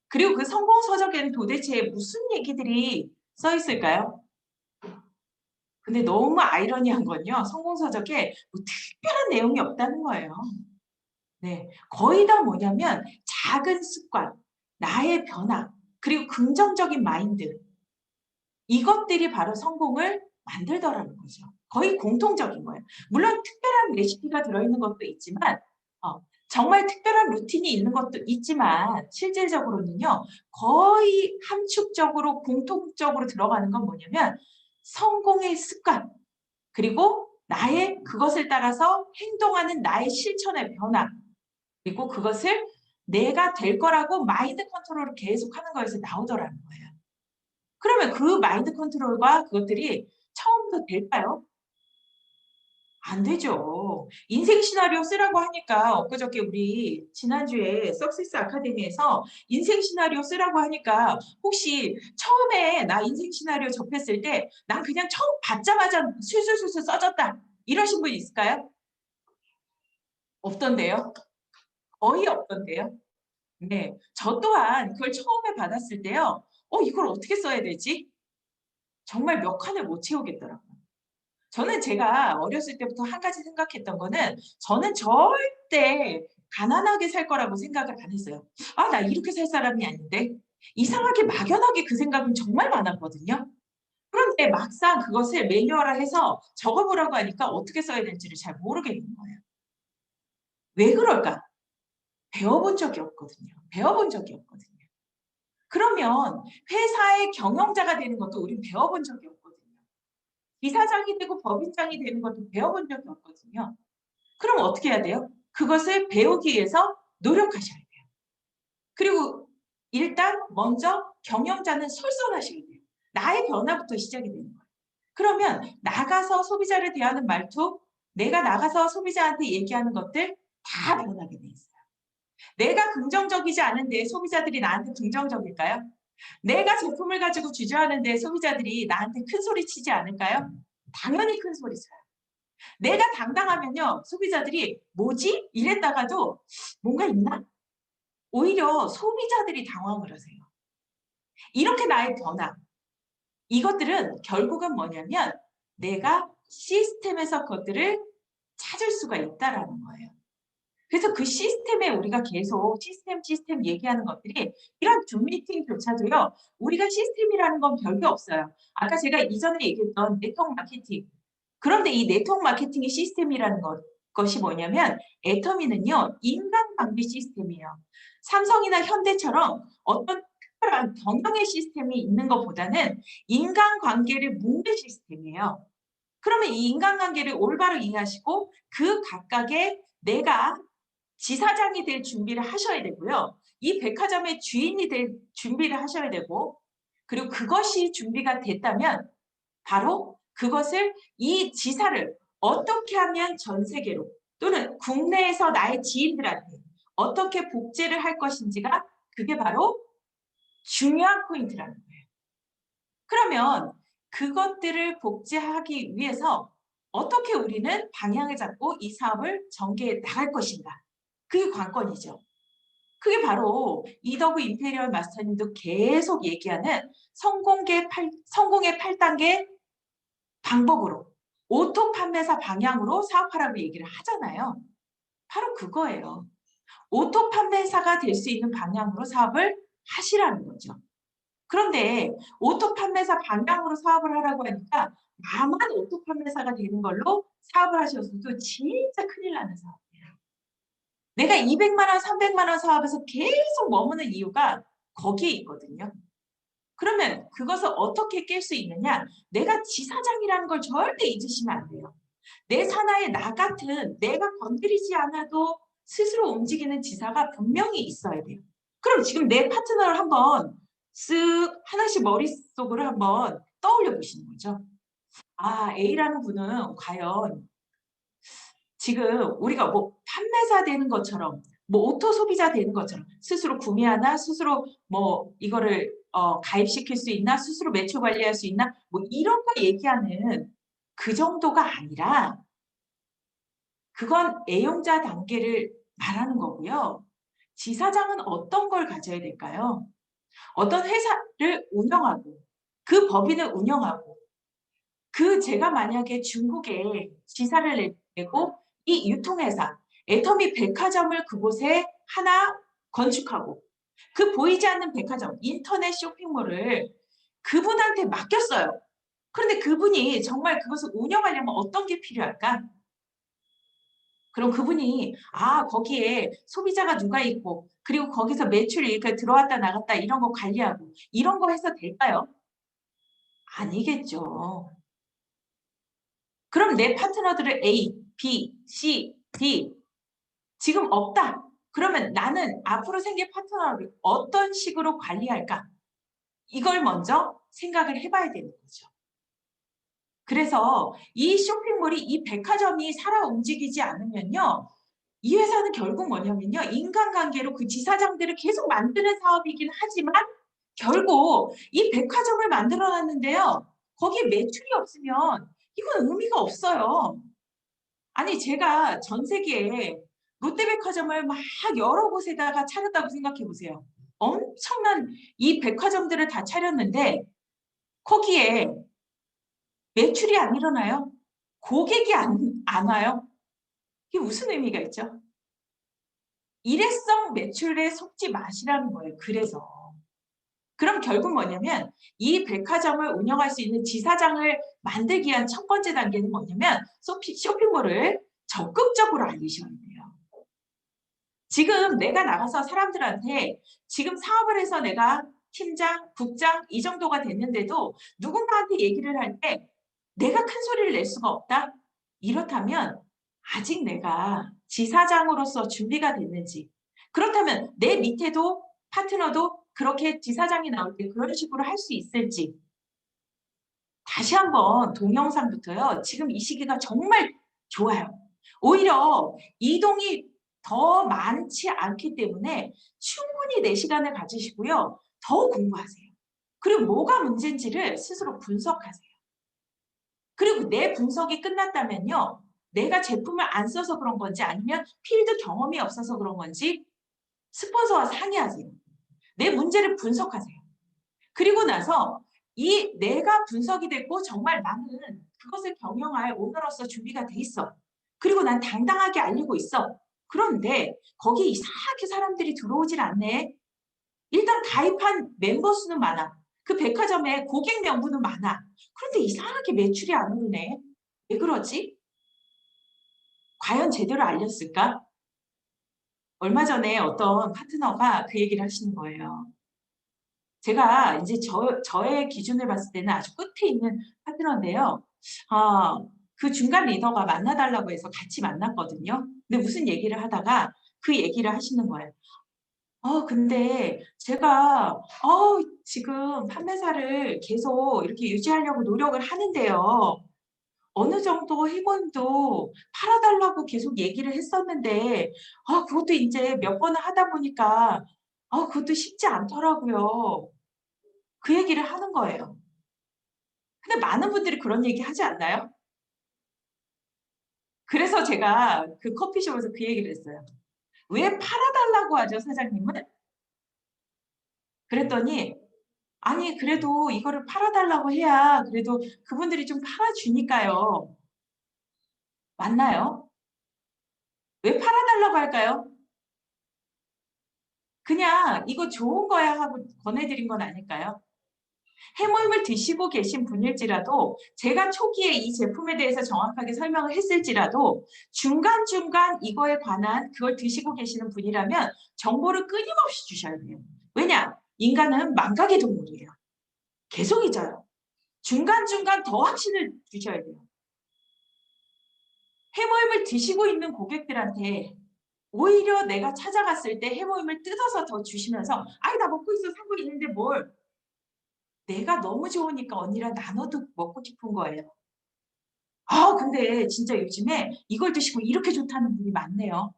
그리고 그 성공 서적에는 도대체 무슨 얘기들이 써 있을까요? 근데 너무 아이러니한 건요. 성공 서적에 뭐 특별한 내용이 없다는 거예요. 네. 거의 다 뭐냐면 작은 습관, 나의 변화, 그리고 긍정적인 마인드 이것들이 바로 성공을 만들더라는 거죠. 거의 공통적인 거예요. 물론 특별한 레시피가 들어있는 것도 있지만 정말 특별한 루틴이 있는 것도 있지만 실질적으로는요. 거의 함축적으로 공통적으로 들어가는 건 뭐냐면 성공의 습관 그리고 나의 그것을 따라서 행동하는 나의 실천의 변화 그리고 그것을 내가 될 거라고 마인드 컨트롤을 계속하는 거에서 나오더라는 거예요. 그러면 그 마인드 컨트롤과 그것들이 처음부터 될까요? 안 되죠. 인생 시나리오 쓰라고 하니까 엊그저께 우리 지난주에 석세스 아카데미에서 인생 시나리오 쓰라고 하니까 혹시 처음에 나 인생 시나리오 접했을 때 난 그냥 처음 받자마자 술술술술 써졌다. 이러신 분 있을까요? 없던데요. 거의 없던데요. 네. 저 또한 그걸 처음에 받았을 때요. 이걸 어떻게 써야 되지? 정말 몇 칸을 못 채우겠더라고요. 저는 제가 어렸을 때부터 한 가지 생각했던 거는 저는 절대 가난하게 살 거라고 생각을 안 했어요. 나 이렇게 살 사람이 아닌데. 이상하게 막연하게 그 생각은 정말 많았거든요. 그런데 막상 그것을 매뉴얼화해서 적어 보라고 하니까 어떻게 써야 될지를 잘 모르겠는 거예요. 왜 그럴까? 배워본 적이 없거든요. 배워본 적이 없거든요. 그러면 회사의 경영자가 되는 것도 우린 배워본 적이 없거든요. 이사장이 되고 법인장이 되는 것도 배워본 적이 없거든요. 그럼 어떻게 해야 돼요? 그것을 배우기 위해서 노력하셔야 돼요. 그리고 일단 먼저 경영자는 솔선하셔야 돼요. 나의 변화부터 시작이 되는 거예요. 그러면 나가서 소비자를 대하는 말투, 내가 나가서 소비자한테 얘기하는 것들 다 변하게 돼 있어요. 내가 긍정적이지 않은데 소비자들이 나한테 긍정적일까요? 내가 제품을 가지고 주저하는데 소비자들이 나한테 큰 소리 치지 않을까요? 당연히 큰 소리 쳐요. 내가 당당하면요, 소비자들이 뭐지? 이랬다가도 뭔가 있나? 오히려 소비자들이 당황을 하세요. 이렇게 나의 변화. 이것들은 결국은 뭐냐면 내가 시스템에서 그것들을 찾을 수가 있다라는 거예요. 그래서 그 시스템에 우리가 계속 시스템 얘기하는 것들이 이런 줌 미팅조차도요. 우리가 시스템이라는 건 별게 없어요. 아까 제가 이전에 얘기했던 네트워크 마케팅. 그런데 이 네트워크 마케팅의 시스템이라는 것이 뭐냐면 애터미는요. 인간관계 시스템이에요. 삼성이나 현대처럼 어떤 특별한 경영의 시스템이 있는 것보다는 인간관계를 묶는 시스템이에요. 그러면 이 인간관계를 올바로 이해하시고 그 각각의 내가 지사장이 될 준비를 하셔야 되고요. 이 백화점의 주인이 될 준비를 하셔야 되고 그리고 그것이 준비가 됐다면 바로 그것을 이 지사를 어떻게 하면 전 세계로 또는 국내에서 나의 지인들한테 어떻게 복제를 할 것인지가 그게 바로 중요한 포인트라는 거예요. 그러면 그것들을 복제하기 위해서 어떻게 우리는 방향을 잡고 이 사업을 전개해 나갈 것인가. 그게 관건이죠. 그게 바로 이더브 임페리얼 마스터님도 계속 얘기하는 성공의 8단계 방법으로 오토 판매사 방향으로 사업하라고 얘기를 하잖아요. 바로 그거예요. 오토 판매사가 될 수 있는 방향으로 사업을 하시라는 거죠. 그런데 오토 판매사 방향으로 사업을 하라고 하니까 나만 오토 판매사가 되는 걸로 사업을 하셔서도 진짜 큰일 나는 사업이에요. 내가 200만 원, 300만 원 사업에서 계속 머무는 이유가 거기에 있거든요. 그러면 그것을 어떻게 깰 수 있느냐? 내가 지사장이라는 걸 절대 잊으시면 안 돼요. 내 산하에 나 같은 내가 건드리지 않아도 스스로 움직이는 지사가 분명히 있어야 돼요. 그럼 지금 내 파트너를 한번 쓱 하나씩 머릿속으로 한번 떠올려 보시는 거죠. 아, A라는 분은 과연 지금 우리가 뭐 판매사 되는 것처럼 뭐 오토 소비자 되는 것처럼 스스로 구매하나 스스로 뭐 이거를 가입시킬 수 있나 스스로 매출 관리할 수 있나 뭐 이런 거 얘기하는 그 정도가 아니라 그건 애용자 단계를 말하는 거고요. 지사장은 어떤 걸 가져야 될까요? 어떤 회사를 운영하고 그 법인을 운영하고 그 제가 만약에 중국에 지사를 내고 이 유통회사 애터미 백화점을 그곳에 하나 건축하고 그 보이지 않는 백화점 인터넷 쇼핑몰을 그분한테 맡겼어요. 그런데 그분이 정말 그것을 운영하려면 어떤 게 필요할까? 그럼 그분이 거기에 소비자가 누가 있고 그리고 거기서 매출이 이렇게 들어왔다 나갔다 이런 거 관리하고 이런 거 해서 될까요? 아니겠죠. 그럼 내 파트너들을 A, B, C, D 지금 없다. 그러면 나는 앞으로 생길 파트너를 어떤 식으로 관리할까? 이걸 먼저 생각을 해봐야 되는 거죠. 그래서 이 쇼핑몰이 이 백화점이 살아 움직이지 않으면요. 이 회사는 결국 뭐냐면요. 인간관계로 그 지사장들을 계속 만드는 사업이긴 하지만 결국 이 백화점을 만들어 놨는데요. 거기에 매출이 없으면 이건 의미가 없어요. 아니 제가 전 세계에 롯데백화점을 막 여러 곳에다가 차렸다고 생각해 보세요. 엄청난 이 백화점들을 다 차렸는데 거기에 매출이 안 일어나요? 고객이 안 와요? 이게 무슨 의미가 있죠? 일회성 매출에 속지 마시라는 거예요. 그래서. 그럼 결국 뭐냐면 이 백화점을 운영할 수 있는 지사장을 만들기 위한 첫 번째 단계는 뭐냐면 쇼핑몰을 적극적으로 알리셔야 돼요. 지금 내가 나가서 사람들한테 지금 사업을 해서 내가 팀장, 국장 이 정도가 됐는데도 누군가한테 얘기를 할 때 내가 큰 소리를 낼 수가 없다? 이렇다면 아직 내가 지사장으로서 준비가 됐는지, 그렇다면 내 밑에도 파트너도 그렇게 지사장이 나올 때 그런 식으로 할 수 있을지, 다시 한번 동영상부터요. 지금 이 시기가 정말 좋아요. 오히려 이동이 더 많지 않기 때문에 충분히 내 시간을 가지시고요. 더 공부하세요. 그리고 뭐가 문제인지를 스스로 분석하세요. 그리고 내 분석이 끝났다면요. 내가 제품을 안 써서 그런 건지 아니면 필드 경험이 없어서 그런 건지 스폰서와 상의하세요. 내 문제를 분석하세요. 그리고 나서 이 내가 분석이 됐고 정말 나는 그것을 경영할 오너로서 준비가 돼 있어. 그리고 난 당당하게 알리고 있어. 그런데 거기에 이상하게 사람들이 들어오질 않네. 일단 가입한 멤버 수는 많아. 그 백화점에 고객 명부는 많아. 그런데 이상하게 매출이 안 오르네. 왜 그러지? 과연 제대로 알렸을까? 얼마 전에 어떤 파트너가 그 얘기를 하시는 거예요. 제가 이제 저의 기준을 봤을 때는 아주 끝에 있는 파트너인데요. 아, 그 중간 리더가 만나달라고 해서 같이 만났거든요. 근데 무슨 얘기를 하다가 그 얘기를 하시는 거예요. 근데 제가 지금 판매사를 계속 이렇게 유지하려고 노력을 하는데요. 어느 정도 회원도 팔아달라고 계속 얘기를 했었는데, 그것도 이제 몇 번을 하다 보니까, 그것도 쉽지 않더라고요. 그 얘기를 하는 거예요. 근데 많은 분들이 그런 얘기 하지 않나요? 그래서 제가 그 커피숍에서 그 얘기를 했어요. 왜 팔아달라고 하죠, 사장님은? 그랬더니, 아니, 그래도 이거를 팔아달라고 해야 그래도 그분들이 좀 팔아주니까요. 맞나요? 왜 팔아달라고 할까요? 그냥 이거 좋은 거야 하고 권해드린 건 아닐까요? 해모임을 드시고 계신 분일지라도 제가 초기에 이 제품에 대해서 정확하게 설명을 했을지라도 중간중간 이거에 관한 그걸 드시고 계시는 분이라면 정보를 끊임없이 주셔야 돼요. 왜냐? 인간은 망각의 동물이에요. 계속 잊어요. 중간중간 더 확신을 주셔야 돼요. 해모임을 드시고 있는 고객들한테 오히려 내가 찾아갔을 때 해모임을 뜯어서 더 주시면서 아이 나 먹고 있어 사고 있는데 뭘 내가 너무 좋으니까 언니랑 나눠도 먹고 싶은 거예요. 근데 진짜 요즘에 이걸 드시고 이렇게 좋다는 분이 많네요.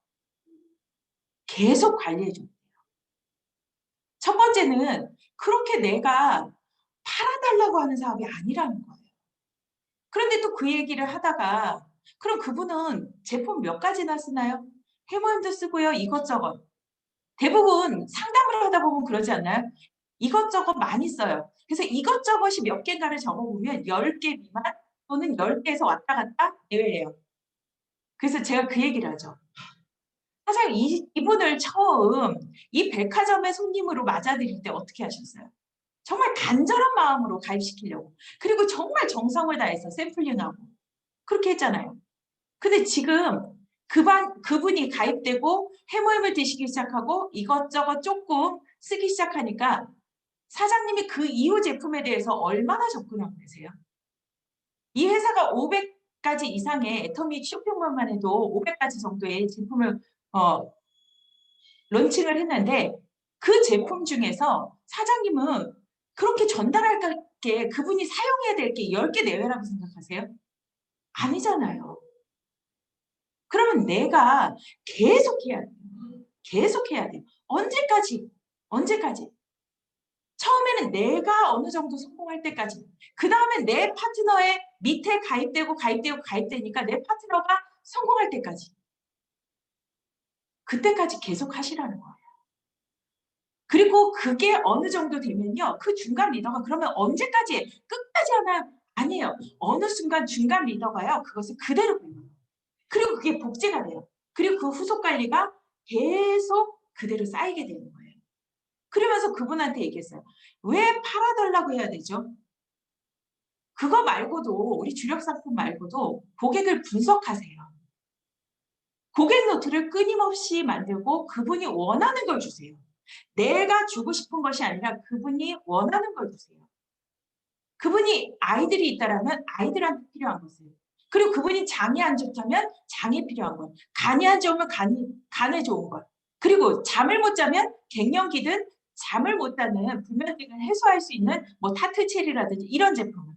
계속 관리해 줘요. 첫 번째는 그렇게 내가 팔아달라고 하는 사업이 아니라는 거예요. 그런데 또 그 얘기를 하다가 그럼 그분은 제품 몇 가지나 쓰나요? 해모임도 쓰고요. 이것저것. 대부분 상담을 하다 보면 그러지 않나요? 이것저것 많이 써요. 그래서 이것저것이 몇 개인가를 적어보면 10개 미만 또는 10개에서 왔다 갔다 내외예요. 그래서 제가 그 얘기를 하죠. 사장님, 이분을 처음 이 백화점의 손님으로 맞아들일 때 어떻게 하셨어요? 정말 간절한 마음으로 가입시키려고. 그리고 정말 정성을 다해서 샘플링하고. 그렇게 했잖아요. 근데 지금 그분이 가입되고 해모임을 드시기 시작하고 이것저것 조금 쓰기 시작하니까 사장님이 그 이후 제품에 대해서 얼마나 접근하고 계세요? 이 회사가 500가지 이상의 애터미 쇼핑몰만 해도 500가지 정도의 제품을 어, 론칭을 했는데 그 제품 중에서 사장님은 그렇게 전달할 게 그분이 사용해야 될 게 10개 내외라고 생각하세요? 아니잖아요. 그러면 내가 계속 해야 돼요. 계속 해야 돼요. 언제까지? 언제까지? 처음에는 내가 어느 정도 성공할 때까지. 그 다음에 내 파트너의 밑에 가입되고 가입되고 가입되니까 내 파트너가 성공할 때까지. 그때까지 계속 하시라는 거예요. 그리고 그게 어느 정도 되면요. 그 중간 리더가 그러면 언제까지 해? 끝까지 하나? 아니에요. 어느 순간 중간 리더가요. 그것을 그대로 배워요. 그리고 그게 복제가 돼요. 그리고 그 후속 관리가 계속 그대로 쌓이게 되는 거예요. 그러면서 그분한테 얘기했어요. 왜 팔아달라고 해야 되죠? 그거 말고도 우리 주력 상품 말고도 고객을 분석하세요. 고객 노트를 끊임없이 만들고 그분이 원하는 걸 주세요. 내가 주고 싶은 것이 아니라 그분이 원하는 걸 주세요. 그분이 아이들이 있다라면 아이들한테 필요한 것을. 그리고 그분이 장이 안 좋다면 장에 필요한 것. 간이 안 좋으면 간에 좋은 것. 그리고 잠을 못 자면 갱년기든 잠을 못 자는 불면증을 해소할 수 있는 뭐 타트 체리라든지 이런 제품을.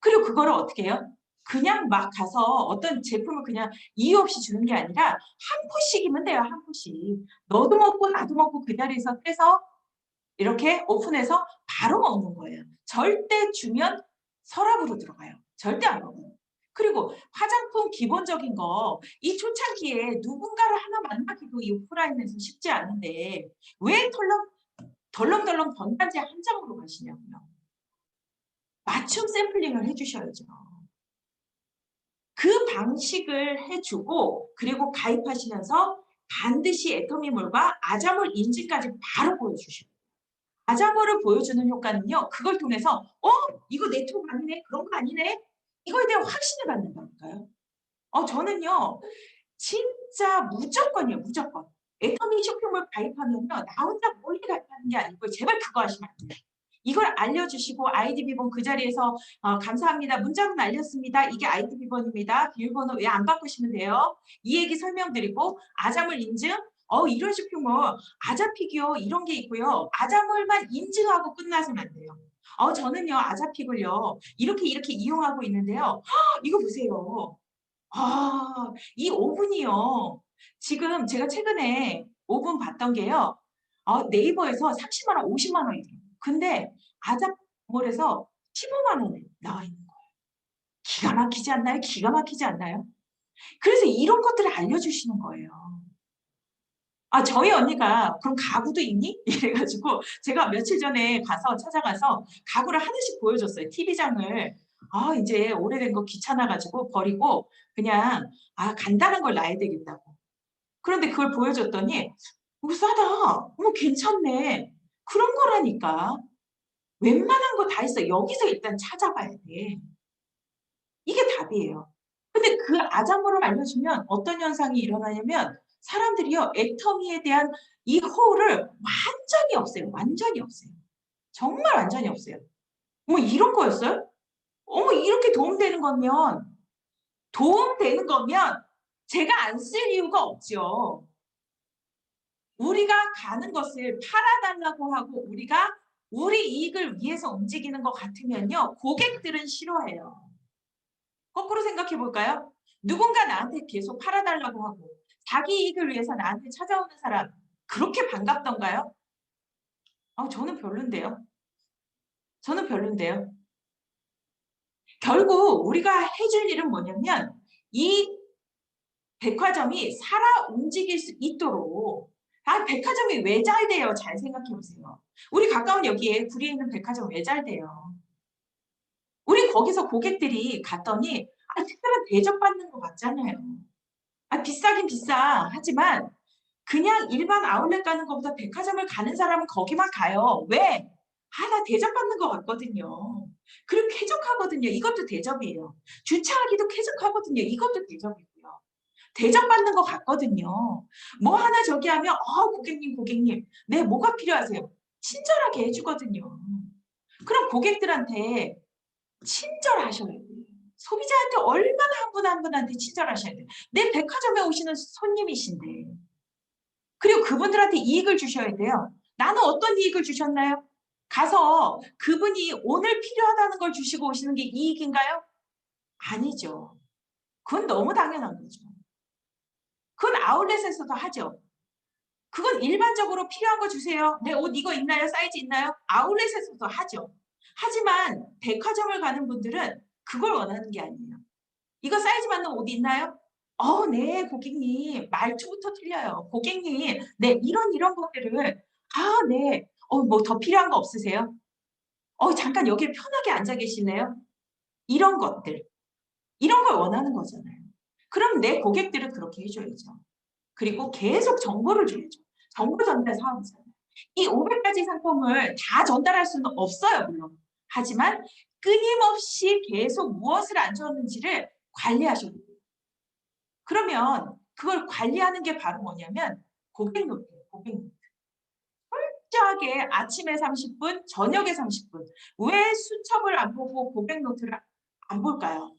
그리고 그거를 어떻게 해요? 그냥 막 가서 어떤 제품을 그냥 이유 없이 주는 게 아니라 한 포씩이면 돼요. 한 포씩. 너도 먹고 나도 먹고 그 자리에서 떼서 이렇게 오픈해서 바로 먹는 거예요. 절대 주면 서랍으로 들어가요. 절대 안 먹어요. 그리고 화장품 기본적인 거 이 초창기에 누군가를 하나 만나기도 이 오프라인에서 쉽지 않은데 왜 덜렁덜렁 전단지 한 장으로 가시냐고요. 맞춤 샘플링을 해주셔야죠. 그 방식을 해주고 그리고 가입하시면서 반드시 애터미몰과 아자몰 인증까지 바로 보여주셔요. 아자몰을 보여주는 효과는요. 그걸 통해서 이거 네트워크 아니네. 그런 거 아니네. 이거에 대한 확신을 갖는다니까요. 저는요. 진짜 무조건이에요. 무조건. 애터미 쇼핑몰 가입하면요. 나 혼자 몰래 가입하는 게 아니고 제발 그거 하시면 안 돼요. 이걸 알려주시고 아이디 비번 그 자리에서 감사합니다. 문자로 알렸습니다. 이게 아이디 비번입니다. 비밀번호 왜 안 바꾸시면 돼요. 이 얘기 설명드리고 아자몰 인증 이런 쇼핑몰 아자픽이요. 이런 게 있고요. 아자몰만 인증하고 끝나서는 안 돼요. 저는요. 아자픽을요. 이렇게 이용하고 있는데요. 이거 보세요. 이 오븐이요. 지금 제가 최근에 오븐 봤던 게요. 네이버에서 30만 원, 50만 원이에요. 근데 아자몰에서 15만 원에 나와 있는 거예요. 기가 막히지 않나요? 기가 막히지 않나요? 그래서 이런 것들을 알려주시는 거예요. 저희 언니가 그럼 가구도 있니? 이래가지고 제가 며칠 전에 찾아가서 가구를 하나씩 보여줬어요. TV장을. 이제 오래된 거 귀찮아가지고 버리고 그냥 간단한 걸 놔야 되겠다고. 그런데 그걸 보여줬더니 싸다. 괜찮네. 그런 거라니까. 웬만한 거 다 있어. 여기서 일단 찾아봐야 돼. 이게 답이에요. 근데 그 아자모를 알려주면 어떤 현상이 일어나냐면 사람들이요. 애터미에 대한 이 호흡을 완전히 없애요. 완전히 없애요. 정말 완전히 없애요. 이런 거였어요? 이렇게 도움되는 거면 제가 안 쓸 이유가 없죠. 우리가 가는 것을 팔아달라고 하고 우리가 우리 이익을 위해서 움직이는 것 같으면요. 고객들은 싫어해요. 거꾸로 생각해 볼까요? 누군가 나한테 계속 팔아달라고 하고 자기 이익을 위해서 나한테 찾아오는 사람 그렇게 반갑던가요? 저는 별론데요. 저는 별론데요. 결국 우리가 해줄 일은 뭐냐면 이 백화점이 살아 움직일 수 있도록 백화점이 왜 잘 돼요? 잘 생각해 보세요. 우리 가까운 여기에 구리에 있는 백화점 왜 잘 돼요? 우리 거기서 고객들이 갔더니 특별한 대접받는 것 같잖아요. 비싸긴 비싸. 하지만 그냥 일반 아울렛 가는 것보다 백화점을 가는 사람은 거기만 가요. 왜? 나 대접받는 것 같거든요. 그리고 쾌적하거든요. 이것도 대접이에요. 주차하기도 쾌적하거든요. 이것도 대접이고요. 대접받는 것 같거든요. 뭐 하나 저기 하면 고객님 네 뭐가 필요하세요? 친절하게 해주거든요. 그럼 고객들한테 친절하셔야 돼요. 소비자한테 얼마나 한 분 한 분한테 친절하셔야 돼요. 내 백화점에 오시는 손님이신데. 그리고 그분들한테 이익을 주셔야 돼요. 나는 어떤 이익을 주셨나요? 가서 그분이 오늘 필요하다는 걸 주시고 오시는 게 이익인가요? 아니죠. 그건 너무 당연한 거죠. 그건 아울렛에서도 하죠. 그건 일반적으로 필요한 거 주세요. 내 옷 이거 있나요? 사이즈 있나요? 아울렛에서도 하죠. 하지만 백화점을 가는 분들은 그걸 원하는 게 아니에요. 이거 사이즈 맞는 옷 있나요? 네, 고객님. 말투부터 틀려요. 고객님, 네, 이런 것들을, 네. 뭐 더 필요한 거 없으세요? 잠깐 여기 편하게 앉아 계실래요? 이런 것들. 이런 걸 원하는 거잖아요. 그럼 내 고객들은 그렇게 해줘야죠. 그리고 계속 정보를 줘야죠. 정보 전달 사업이잖아요. 이 500가지 상품을 다 전달할 수는 없어요, 물론. 하지만 끊임없이 계속 무엇을 안 줬는지를 관리하셔야 돼요. 그러면 그걸 관리하는 게 바로 뭐냐면 고객 노트예요. 고객 노트. 철저하게 아침에 30분, 저녁에 30분. 왜 수첩을 안 보고 고객 노트를 안 볼까요?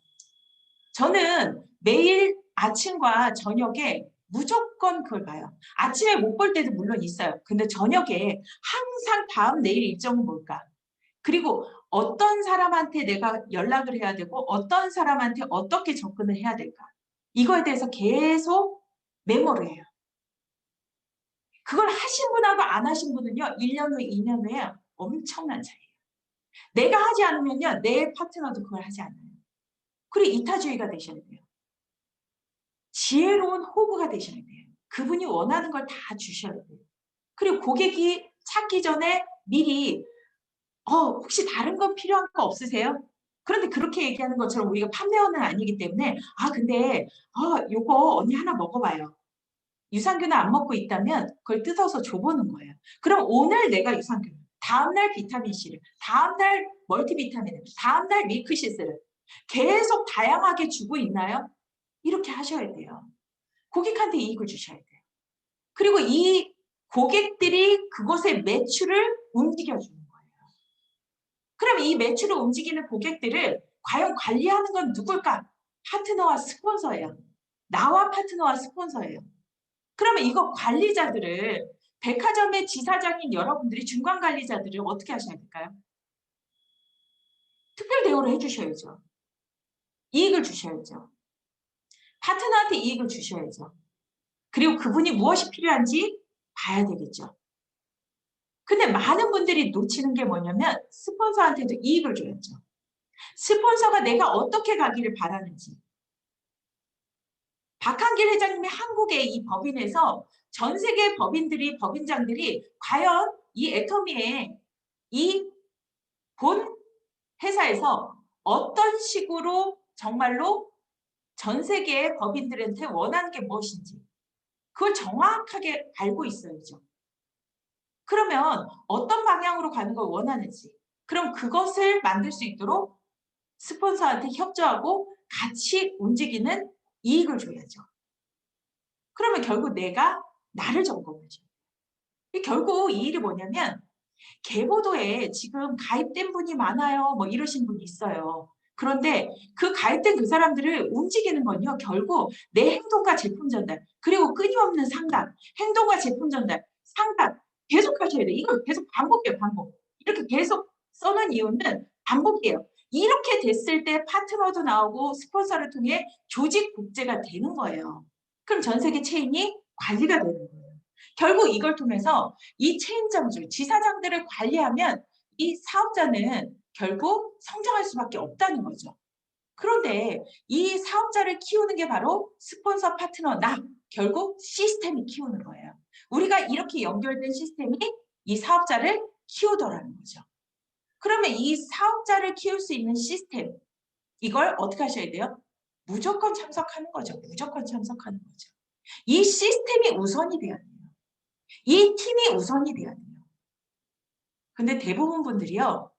저는 매일 아침과 저녁에 무조건 그걸 봐요. 아침에 못 볼 때도 물론 있어요. 근데 저녁에 항상 다음 내일 일정은 뭘까? 그리고 어떤 사람한테 내가 연락을 해야 되고 어떤 사람한테 어떻게 접근을 해야 될까? 이거에 대해서 계속 메모를 해요. 그걸 하신 분하고 안 하신 분은요. 1년 후, 2년 후에 엄청난 차이예요. 내가 하지 않으면요. 내 파트너도 그걸 하지 않아요. 그리고 이타주의가 되셔야 돼요. 지혜로운 호구가 되셔야 돼요. 그분이 원하는 걸 다 주셔야 돼요. 그리고 고객이 찾기 전에 미리 혹시 다른 거 필요한 거 없으세요? 그런데 그렇게 얘기하는 것처럼 우리가 판매원은 아니기 때문에 근데 요거 언니 하나 먹어봐요. 유산균을 안 먹고 있다면 그걸 뜯어서 줘보는 거예요. 그럼 오늘 내가 유산균, 다음날 비타민C를, 다음날 멀티비타민을, 다음날 밀크시스를 계속 다양하게 주고 있나요? 이렇게 하셔야 돼요. 고객한테 이익을 주셔야 돼요. 그리고 이 고객들이 그곳의 매출을 움직여주는 거예요. 그럼 이 매출을 움직이는 고객들을 과연 관리하는 건 누굴까? 파트너와 스폰서예요. 나와 파트너와 스폰서예요. 그러면 이거 관리자들을 백화점의 지사장인 여러분들이 중간 관리자들을 어떻게 하셔야 될까요? 특별 대우를 해주셔야죠. 이익을 주셔야죠. 파트너한테 이익을 주셔야죠. 그리고 그분이 무엇이 필요한지 봐야 되겠죠. 근데 많은 분들이 놓치는 게 뭐냐면 스폰서한테도 이익을 줘야죠. 스폰서가 내가 어떻게 가기를 바라는지. 박한길 회장님이 한국의 이 법인에서 전 세계 법인장들이 과연 이 애터미의 이 본 회사에서 어떤 식으로 정말로 전 세계의 법인들한테 원하는 게 무엇인지 그걸 정확하게 알고 있어야죠. 그러면 어떤 방향으로 가는 걸 원하는지 그럼 그것을 만들 수 있도록 스폰서한테 협조하고 같이 움직이는 이익을 줘야죠. 그러면 결국 내가 나를 점검하죠. 결국 이 일이 뭐냐면 계보도에 지금 가입된 분이 많아요. 뭐 이러신 분이 있어요. 그런데 그 가입된 그 사람들을 움직이는 건요. 결국 내 행동과 제품 전달 그리고 끊임없는 상담 행동과 제품 전달 상담 계속 하셔야 돼요. 이걸 계속 반복해요. 반복. 이렇게 계속 써놓은 이유는 반복이에요. 이렇게 됐을 때 파트너도 나오고 스폰서를 통해 조직 복제가 되는 거예요. 그럼 전 세계 체인이 관리가 되는 거예요. 결국 이걸 통해서 이 체인점주, 지사장들을 관리하면 이 사업자는 결국 성장할 수밖에 없다는 거죠. 그런데 이 사업자를 키우는 게 바로 스폰서 파트너 결국 시스템이 키우는 거예요. 우리가 이렇게 연결된 시스템이 이 사업자를 키우더라는 거죠. 그러면 이 사업자를 키울 수 있는 시스템 이걸 어떻게 하셔야 돼요? 무조건 참석하는 거죠. 무조건 참석하는 거죠. 이 시스템이 우선이 돼야 돼요. 이 팀이 우선이 돼야 돼요. 근데 대부분 분들이요.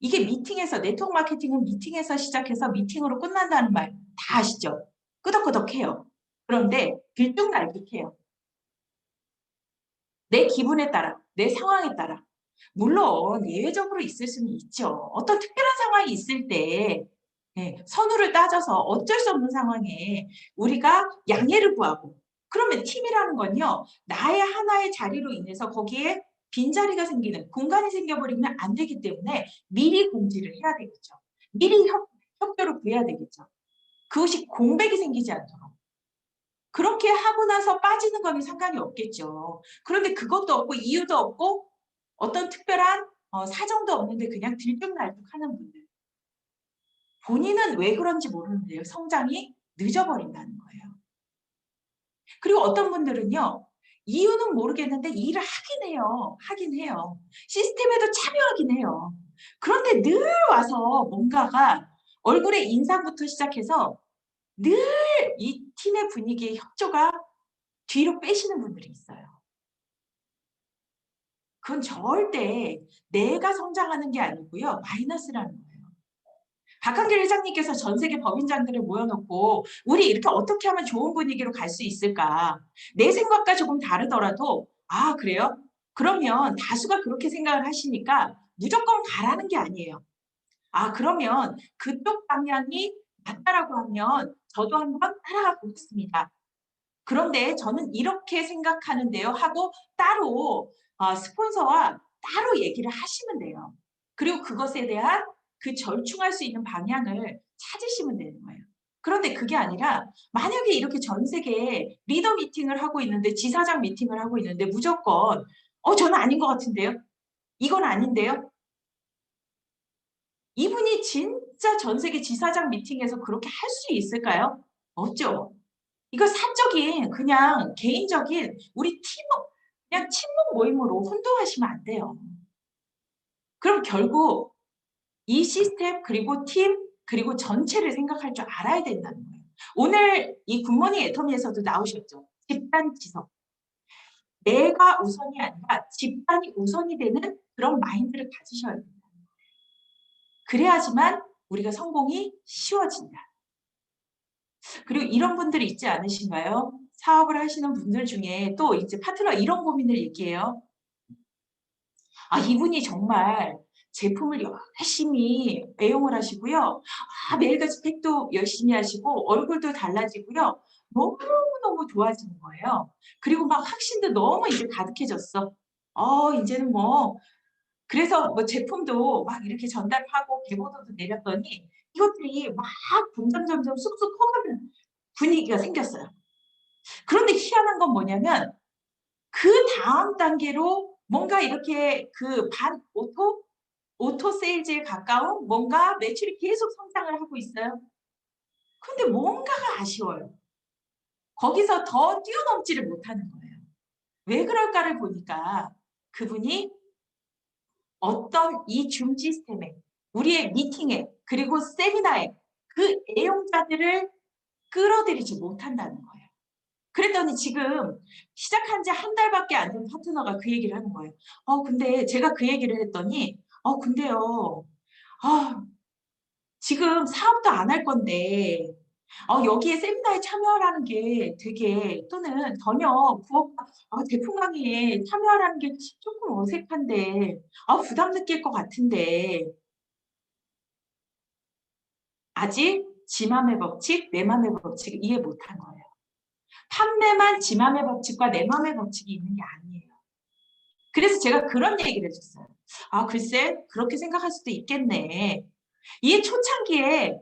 이게 미팅에서 네트워크 마케팅은 미팅에서 시작해서 미팅으로 끝난다는 말 다 아시죠? 끄덕끄덕해요. 그런데 들쭉날쭉해요. 내 기분에 따라, 내 상황에 따라. 물론 예외적으로 있을 수는 있죠. 어떤 특별한 상황이 있을 때 선후를 따져서 어쩔 수 없는 상황에 우리가 양해를 구하고 그러면 팀이라는 건요. 나의 하나의 자리로 인해서 거기에 빈자리가 생기는 공간이 생겨버리면 안 되기 때문에 미리 공지를 해야 되겠죠. 미리 협조를 구해야 되겠죠. 그것이 공백이 생기지 않도록. 그렇게 하고 나서 빠지는 거면 상관이 없겠죠. 그런데 그것도 없고 이유도 없고 어떤 특별한 사정도 없는데 그냥 들쭉날쭉하는 분들. 본인은 왜 그런지 모르는데요. 성장이 늦어버린다는 거예요. 그리고 어떤 분들은요. 이유는 모르겠는데 일을 하긴 해요. 하긴 해요. 시스템에도 참여하긴 해요. 그런데 늘 와서 뭔가가 얼굴에 인상부터 시작해서 늘 이 팀의 분위기의 협조가 뒤로 빼시는 분들이 있어요. 그건 절대 내가 성장하는 게 아니고요. 마이너스라는 거예요. 박한길 회장님께서 전 세계 법인장들을 모여놓고 우리 이렇게 어떻게 하면 좋은 분위기로 갈 수 있을까? 내 생각과 조금 다르더라도 아 그래요? 그러면 다수가 그렇게 생각을 하시니까 무조건 가라는 게 아니에요. 아 그러면 그쪽 방향이 맞다라고 하면 저도 한번 따라가 보겠습니다. 그런데 저는 이렇게 생각하는데요 하고 따로 스폰서와 따로 얘기를 하시면 돼요. 그리고 그것에 대한 그 절충할 수 있는 방향을 찾으시면 되는 거예요. 그런데 그게 아니라 만약에 이렇게 전 세계 리더 미팅을 하고 있는데 지사장 미팅을 하고 있는데 무조건 저는 아닌 것 같은데요. 이건 아닌데요. 이분이 진짜 전 세계 지사장 미팅에서 그렇게 할 수 있을까요? 없죠. 이거 사적인 그냥 개인적인 우리 팀워 그냥 친목 모임으로 혼동하시면 안 돼요. 그럼 결국 이 시스템 그리고 팀 그리고 전체를 생각할 줄 알아야 된다는 거예요. 오늘 이 굿모닝 애터미에서도 나오셨죠. 집단 지성. 내가 우선이 아니라 집단이 우선이 되는 그런 마인드를 가지셔야 된다. 그래야지만 우리가 성공이 쉬워진다. 그리고 이런 분들이 있지 않으신가요? 사업을 하시는 분들 중에 또 이제 파트너 이런 고민을 얘기해요. 아, 이분이 정말 제품을 열심히 애용을 하시고요. 아, 매일같이 팩도 열심히 하시고 얼굴도 달라지고요. 너무너무 좋아지는 거예요. 그리고 막 확신도 너무 이제 가득해졌어. 이제는 뭐 그래서 뭐 제품도 막 이렇게 전달하고 개보도도 내렸더니 이것들이 막 점점 쑥쑥 커가는 분위기가 생겼어요. 그런데 희한한 건 뭐냐면 그 다음 단계로 뭔가 이렇게 그 반 오토 세일즈에 가까운 뭔가 매출이 계속 성장을 하고 있어요. 근데 뭔가가 아쉬워요. 거기서 더 뛰어넘지를 못하는 거예요. 왜 그럴까를 보니까 그분이 어떤 이 줌 시스템에 우리의 미팅에 그리고 세미나에 그 애용자들을 끌어들이지 못한다는 거예요. 그랬더니 지금 시작한 지 한 달밖에 안 된 파트너가 그 얘기를 하는 거예요. 근데 제가 그 얘기를 했더니 근데요. 아, 지금 사업도 안 할 건데 여기에 세미나에 참여하라는 게 되게 또는 전혀 부업 제품 강의에 참여하라는 게 조금 어색한데 부담 느낄 것 같은데 아직 지 맘의 법칙, 내 맘의 법칙을 이해 못한 거예요. 판매만 지 맘의 법칙과 내 맘의 법칙이 있는 게 아니에요. 그래서 제가 그런 얘기를 해줬어요. 아, 글쎄, 그렇게 생각할 수도 있겠네. 이 초창기에,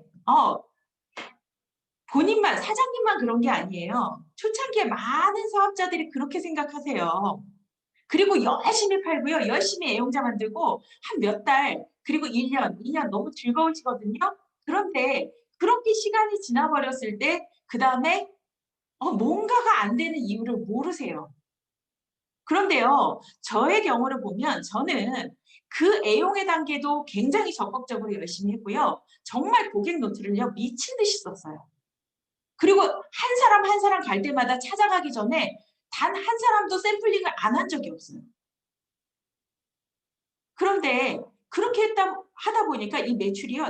본인만, 사장님만 그런 게 아니에요. 초창기에 많은 사업자들이 그렇게 생각하세요. 그리고 열심히 팔고요. 열심히 애용자 만들고 한 몇 달, 그리고 1년, 2년 너무 즐거우시거든요. 그런데 그렇게 시간이 지나버렸을 때, 그 다음에 뭔가가 안 되는 이유를 모르세요. 그런데요, 저의 경우를 보면 저는 그 애용의 단계도 굉장히 적극적으로 열심히 했고요. 정말 고객 노트를요, 미친 듯이 썼어요. 그리고 한 사람 한 사람 갈 때마다 찾아가기 전에 단 한 사람도 샘플링을 안 한 적이 없어요. 그런데 그렇게 하다 보니까 이 매출이요,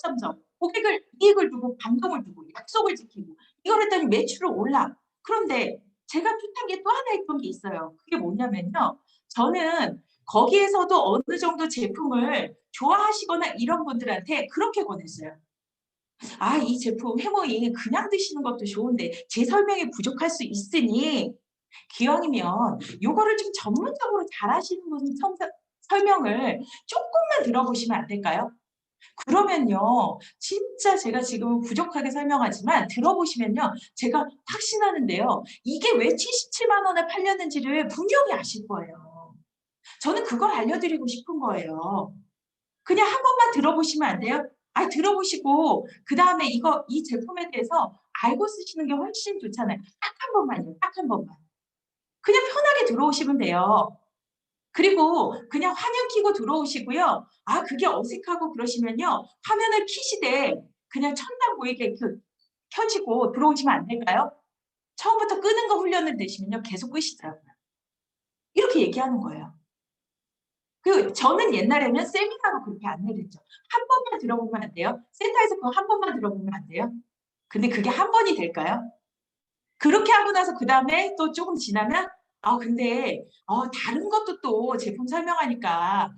점점 고객을 이익을 두고 감동을 두고 약속을 지키고 이걸 했더니 매출은 올라. 그런데 제가 투탁게 또 하나 했던 게 있어요. 그게 뭐냐면요. 저는 거기에서도 어느 정도 제품을 좋아하시거나 이런 분들한테 그렇게 권했어요. 아, 이 제품 해모인 그냥 드시는 것도 좋은데 제 설명이 부족할 수 있으니 기왕이면 요거를 좀 전문적으로 잘하시는 분 설명을 조금만 들어보시면 안 될까요? 그러면요, 진짜 제가 지금 부족하게 설명하지만 들어보시면요, 제가 확신하는데요, 이게 왜 77만 원에 팔렸는지를 분명히 아실 거예요. 저는 그걸 알려드리고 싶은 거예요. 그냥 한 번만 들어보시면 안 돼요? 들어보시고 그 다음에 이 제품에 대해서 알고 쓰시는 게 훨씬 좋잖아요. 딱 한 번만요. 딱 한 번만. 그냥 편하게 들어오시면 돼요. 그리고 그냥 화면 켜고 들어오시고요. 그게 어색하고 그러시면요. 화면을 키시되 그냥 천장 보이게 켜지고 들어오시면 안 될까요? 처음부터 끄는 거 훈련을 내시면요. 계속 끄시더라고요. 이렇게 얘기하는 거예요. 저는 옛날에는 세미나로 그렇게 안내를 했죠. 한 번만 들어보면 안 돼요? 센터에서 그거 한 번만 들어보면 안 돼요? 근데 그게 한 번이 될까요? 그렇게 하고 나서 그 다음에 또 조금 지나면 근데 다른 것도 또 제품 설명하니까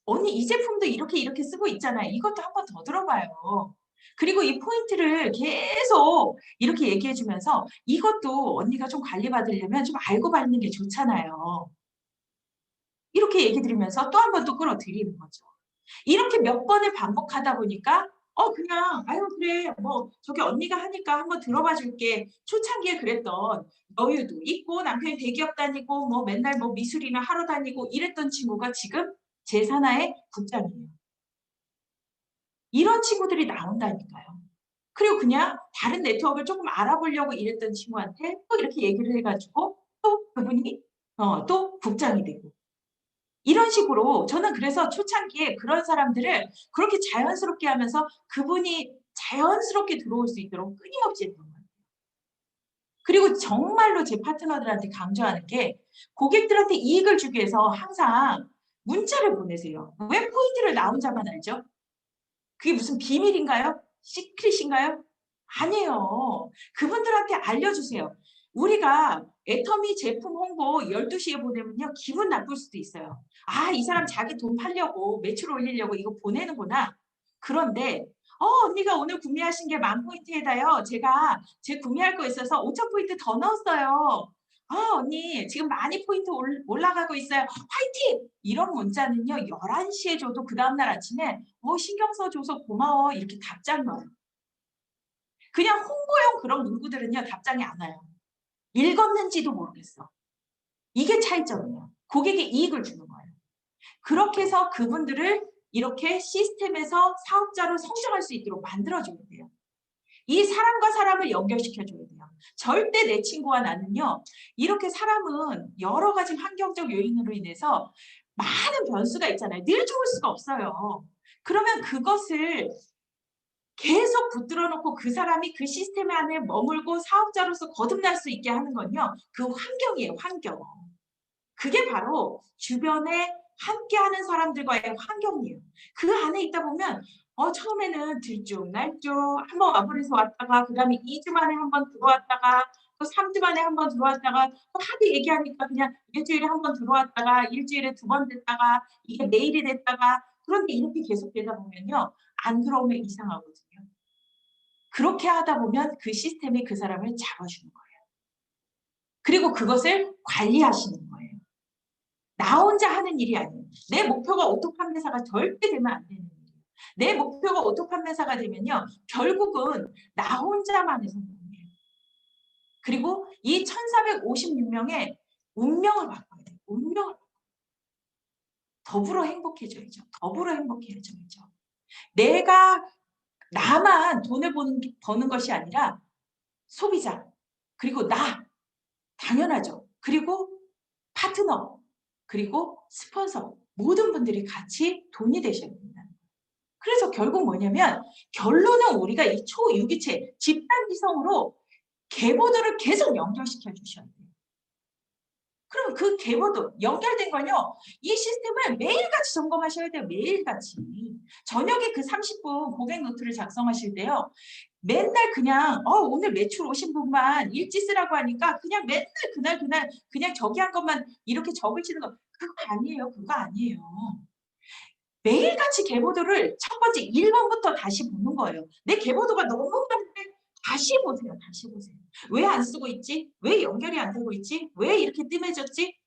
언니 이 제품도 이렇게 이렇게 쓰고 있잖아요. 이것도 한 번 더 들어봐요. 그리고 이 포인트를 계속 이렇게 얘기해 주면서 이것도 언니가 좀 관리받으려면 좀 알고 받는 게 좋잖아요. 이렇게 얘기 드리면서 또 한 번 또 끌어들이는 거죠. 이렇게 몇 번을 반복하다 보니까 그냥 아유 그래 뭐 저기 언니가 하니까 한번 들어봐 줄게. 초창기에 그랬던 여유도 있고 남편이 대기업 다니고 뭐 맨날 뭐 미술이나 하러 다니고 이랬던 친구가 지금 제 산하의 국장이에요. 이런 친구들이 나온다니까요. 그리고 그냥 다른 네트워크를 조금 알아보려고 이랬던 친구한테 또 이렇게 얘기를 해가지고 또 그분이 또 국장이 되고 이런 식으로 저는 그래서 초창기에 그런 사람들을 그렇게 자연스럽게 하면서 그분이 자연스럽게 들어올 수 있도록 끊임없이 했던 거예요. 그리고 정말로 제 파트너들한테 강조하는 게 고객들한테 이익을 주기 위해서 항상 문자를 보내세요. 왜 포인트를 나 혼자만 알죠? 그게 무슨 비밀인가요? 시크릿인가요? 아니에요. 그분들한테 알려주세요. 우리가 애터미 제품 홍보 12시에 보내면요. 기분 나쁠 수도 있어요. 이 사람 자기 돈 팔려고 매출 올리려고 이거 보내는구나. 그런데 언니가 오늘 구매하신 게 10,000포인트에다요. 제가 제 구매할 거 있어서 5,000포인트 더 넣었어요. 언니 지금 많이 포인트 올라가고 있어요. 화이팅! 이런 문자는요. 11시에 줘도 그 다음날 아침에 신경 써줘서 고마워 이렇게 답장 넣어요. 그냥 홍보용 그런 문구들은요. 답장이 안 와요. 읽었는지도 모르겠어. 이게 차이점이에요. 고객에 이익을 주는 거예요. 그렇게 해서 그분들을 이렇게 시스템에서 사업자로 성장할 수 있도록 만들어줘야 돼요. 이 사람과 사람을 연결시켜줘야 돼요. 절대 내 친구와 나는요. 이렇게 사람은 여러 가지 환경적 요인으로 인해서 많은 변수가 있잖아요. 늘 좋을 수가 없어요. 그러면 그것을 계속 붙들어 놓고 그 사람이 그 시스템 안에 머물고 사업자로서 거듭날 수 있게 하는 건요. 그 환경이에요. 환경. 그게 바로 주변에 함께하는 사람들과의 환경이에요. 그 안에 있다 보면 처음에는 들쭉날쭉 한번 와버려서 왔다가 그 다음에 2주 만에 한번 들어왔다가 또 3주 만에 한번 들어왔다가 또 하도 얘기하니까 그냥 일주일에 한번 들어왔다가 일주일에 2번 됐다가 이게 매일이 됐다가 그런데 이렇게 계속되다 보면요. 안 들어오면 이상하거든요. 그렇게 하다 보면 그 시스템이 그 사람을 잡아주는 거예요. 그리고 그것을 관리하시는 거예요. 나 혼자 하는 일이 아니에요. 내 목표가 오토 판매사가 절대 되면 안 되는 일이에요. 내 목표가 오토 판매사가 되면요. 결국은 나 혼자만의 성공이에요. 그리고 이 1456명의 운명을 바꿔야 돼요. 운명을 더불어 행복해져야죠. 더불어 행복해져야죠. 내가 나만 돈을 버는 것이 아니라 소비자 그리고 나 당연하죠. 그리고 파트너 그리고 스폰서 모든 분들이 같이 돈이 되셔야 됩니다. 그래서 결국 뭐냐면 결론은 우리가 이 초유기체 집단지성으로 계보들을 계속 연결시켜 주셔야 돼요. 그럼 그 계보도 연결된 건요. 이 시스템을 매일같이 점검하셔야 돼요. 매일같이. 저녁에 그 30분 고객 노트를 작성하실 때요. 맨날 그냥 오늘 매출 오신 분만 일지 쓰라고 하니까 그냥 맨날 그날 그냥 저기 한 것만 이렇게 적으시는 거 그거 아니에요. 그거 아니에요. 매일같이 계보도를 첫 번째 1번부터 다시 보는 거예요. 내 계보도가 너무 많은데 다시 보세요. 다시 보세요. 왜 안 쓰고 있지? 왜 연결이 안 되고 있지? 왜 이렇게 뜸해졌지?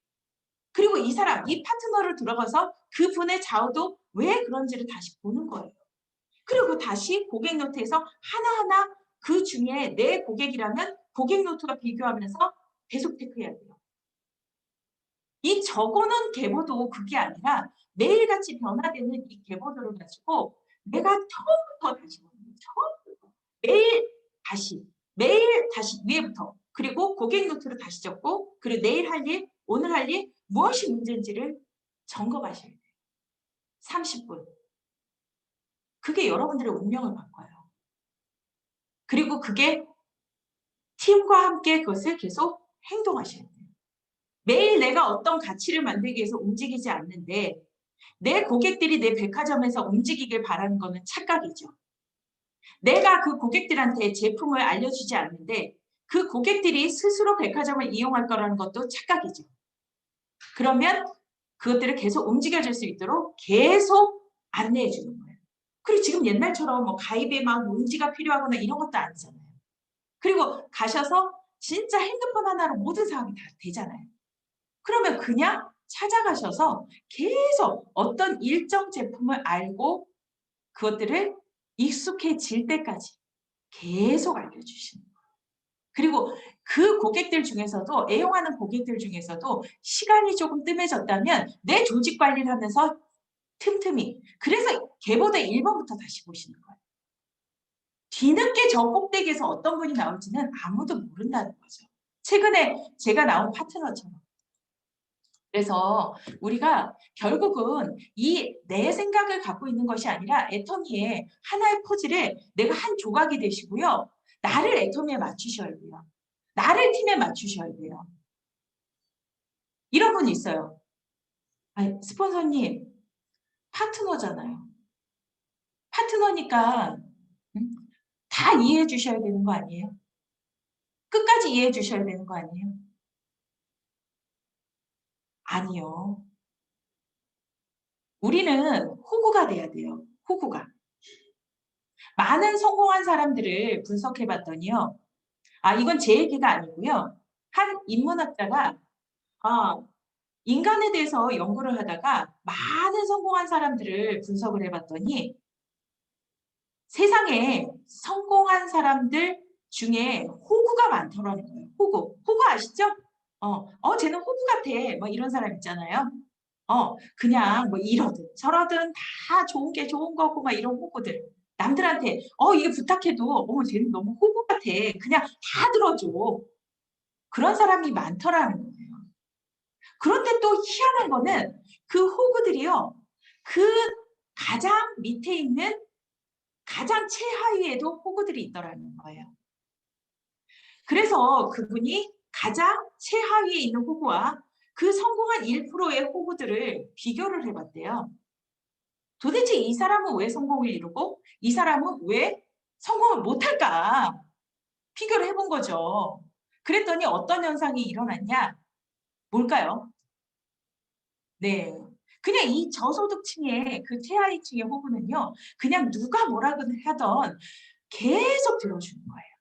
그리고 이 사람, 이 파트너를 들어가서 그분의 좌우도 왜 그런지를 다시 보는 거예요. 그리고 다시 고객 노트에서 하나하나 그 중에 내 고객이라면 고객 노트와 비교하면서 계속 체크해야 돼요. 이 적어놓은 계보도 그게 아니라 매일같이 변화되는 이 계보도를 가지고 내가 처음부터 다시 보는 거예요. 처음부터. 매일 다시 위에부터. 그리고 고객 노트를 다시 적고 그리고 내일 할 일, 오늘 할 일 무엇이 문제인지를 점검하셔야 돼요. 30분. 그게 여러분들의 운명을 바꿔요. 그리고 그게 팀과 함께 그것을 계속 행동하셔야 돼요. 매일 내가 어떤 가치를 만들기 위해서 움직이지 않는데 내 고객들이 내 백화점에서 움직이길 바라는 거는 착각이죠. 내가 그 고객들한테 제품을 알려주지 않는데 그 고객들이 스스로 백화점을 이용할 거라는 것도 착각이죠. 그러면 그것들을 계속 움직여줄 수 있도록 계속 안내해 주는 거예요. 그리고 지금 옛날처럼 뭐 가입에 막 용지가 필요하거나 이런 것도 아니잖아요. 그리고 가셔서 진짜 핸드폰 하나로 모든 사업이 다 되잖아요. 그러면 그냥 찾아가셔서 계속 어떤 일정 제품을 알고 그것들을 익숙해질 때까지 계속 알려주시는 거예요. 그리고 그 고객들 중에서도 애용하는 고객들 중에서도 시간이 조금 뜸해졌다면 내 조직 관리를 하면서 틈틈이 그래서 개보다 1번부터 다시 보시는 거예요. 뒤늦게 저 꼭대기에서 어떤 분이 나올지는 아무도 모른다는 거죠. 최근에 제가 나온 파트너처럼. 그래서 우리가 결국은 이 내 생각을 갖고 있는 것이 아니라 애터미의 하나의 퍼즐에 내가 한 조각이 되시고요. 나를 애터미에 맞추셔야 돼요. 나를 팀에 맞추셔야 돼요. 이런 분이 있어요. 아니, 스폰서님, 파트너잖아요. 파트너니까 다 이해해 주셔야 되는 거 아니에요? 끝까지 이해해 주셔야 되는 거 아니에요? 아니요. 우리는 호구가 돼야 돼요. 호구가. 많은 성공한 사람들을 분석해 봤더니요. 아, 이건 제 얘기가 아니고요. 한 인문학자가 인간에 대해서 연구를 하다가 많은 성공한 사람들을 분석을 해봤더니 세상에 성공한 사람들 중에 호구가 많더라는 거예요. 호구. 호구 아시죠? 쟤는 호구 같아. 뭐 이런 사람 있잖아요. 그냥 뭐 이러든 저러든 다 좋은 게 좋은 거고 막 이런 호구들. 남들한테 이게 부탁해도 쟤는 너무 호구 같아. 그냥 다 들어줘. 그런 사람이 많더라는 거예요. 그런데 또 희한한 거는 그 호구들이요. 그 가장 밑에 있는 가장 최하위에도 호구들이 있더라는 거예요. 그래서 그분이 가장 최하위에 있는 호구와 그 성공한 1%의 호구들을 비교를 해봤대요. 도대체 이 사람은 왜 성공을 이루고 이 사람은 왜 성공을 못할까? 비교를 해본 거죠. 그랬더니 어떤 현상이 일어났냐? 뭘까요? 네. 그냥 이 저소득층의 그 최하위층의 호구는요. 그냥 누가 뭐라고는 하던 계속 들어주는 거예요.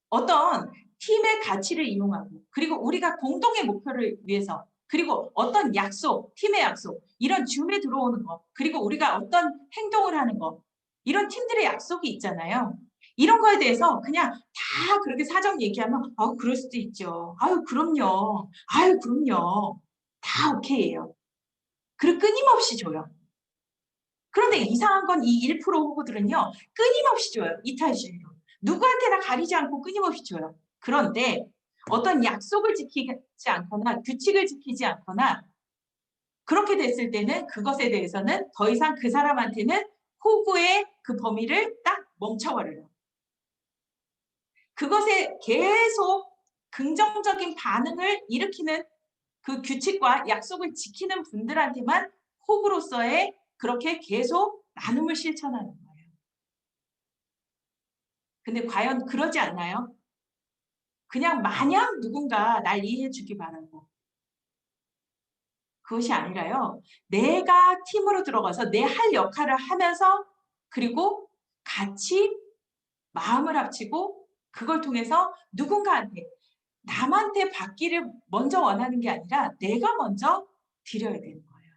어떤 팀의 가치를 이용하고 그리고 우리가 공동의 목표를 위해서 그리고 어떤 약속, 팀의 약속 이런 줌에 들어오는 거 그리고 우리가 어떤 행동을 하는 거 이런 팀들의 약속이 있잖아요. 이런 거에 대해서 그냥 다 그렇게 사정 얘기하면 아우 그럴 수도 있죠. 아유 그럼요. 아유 그럼요. 다 오케이예요. 그리고 끊임없이 줘요. 그런데 이상한 건 이 1% 후보들은요. 끊임없이 줘요. 이탈주의로. 누구한테나 가리지 않고 끊임없이 줘요. 그런데 어떤 약속을 지키지 않거나 규칙을 지키지 않거나 그렇게 됐을 때는 그것에 대해서는 더 이상 그 사람한테는 호구의 그 범위를 딱 멈춰버려요. 그것에 계속 긍정적인 반응을 일으키는 그 규칙과 약속을 지키는 분들한테만 호구로서의 그렇게 계속 나눔을 실천하는 거예요. 근데 과연 그러지 않나요? 그냥 마냥 누군가 날 이해해 주기 바라고. 그것이 아니라요. 내가 팀으로 들어가서 내 할 역할을 하면서 그리고 같이 마음을 합치고 그걸 통해서 누군가한테 남한테 받기를 먼저 원하는 게 아니라 내가 먼저 드려야 되는 거예요.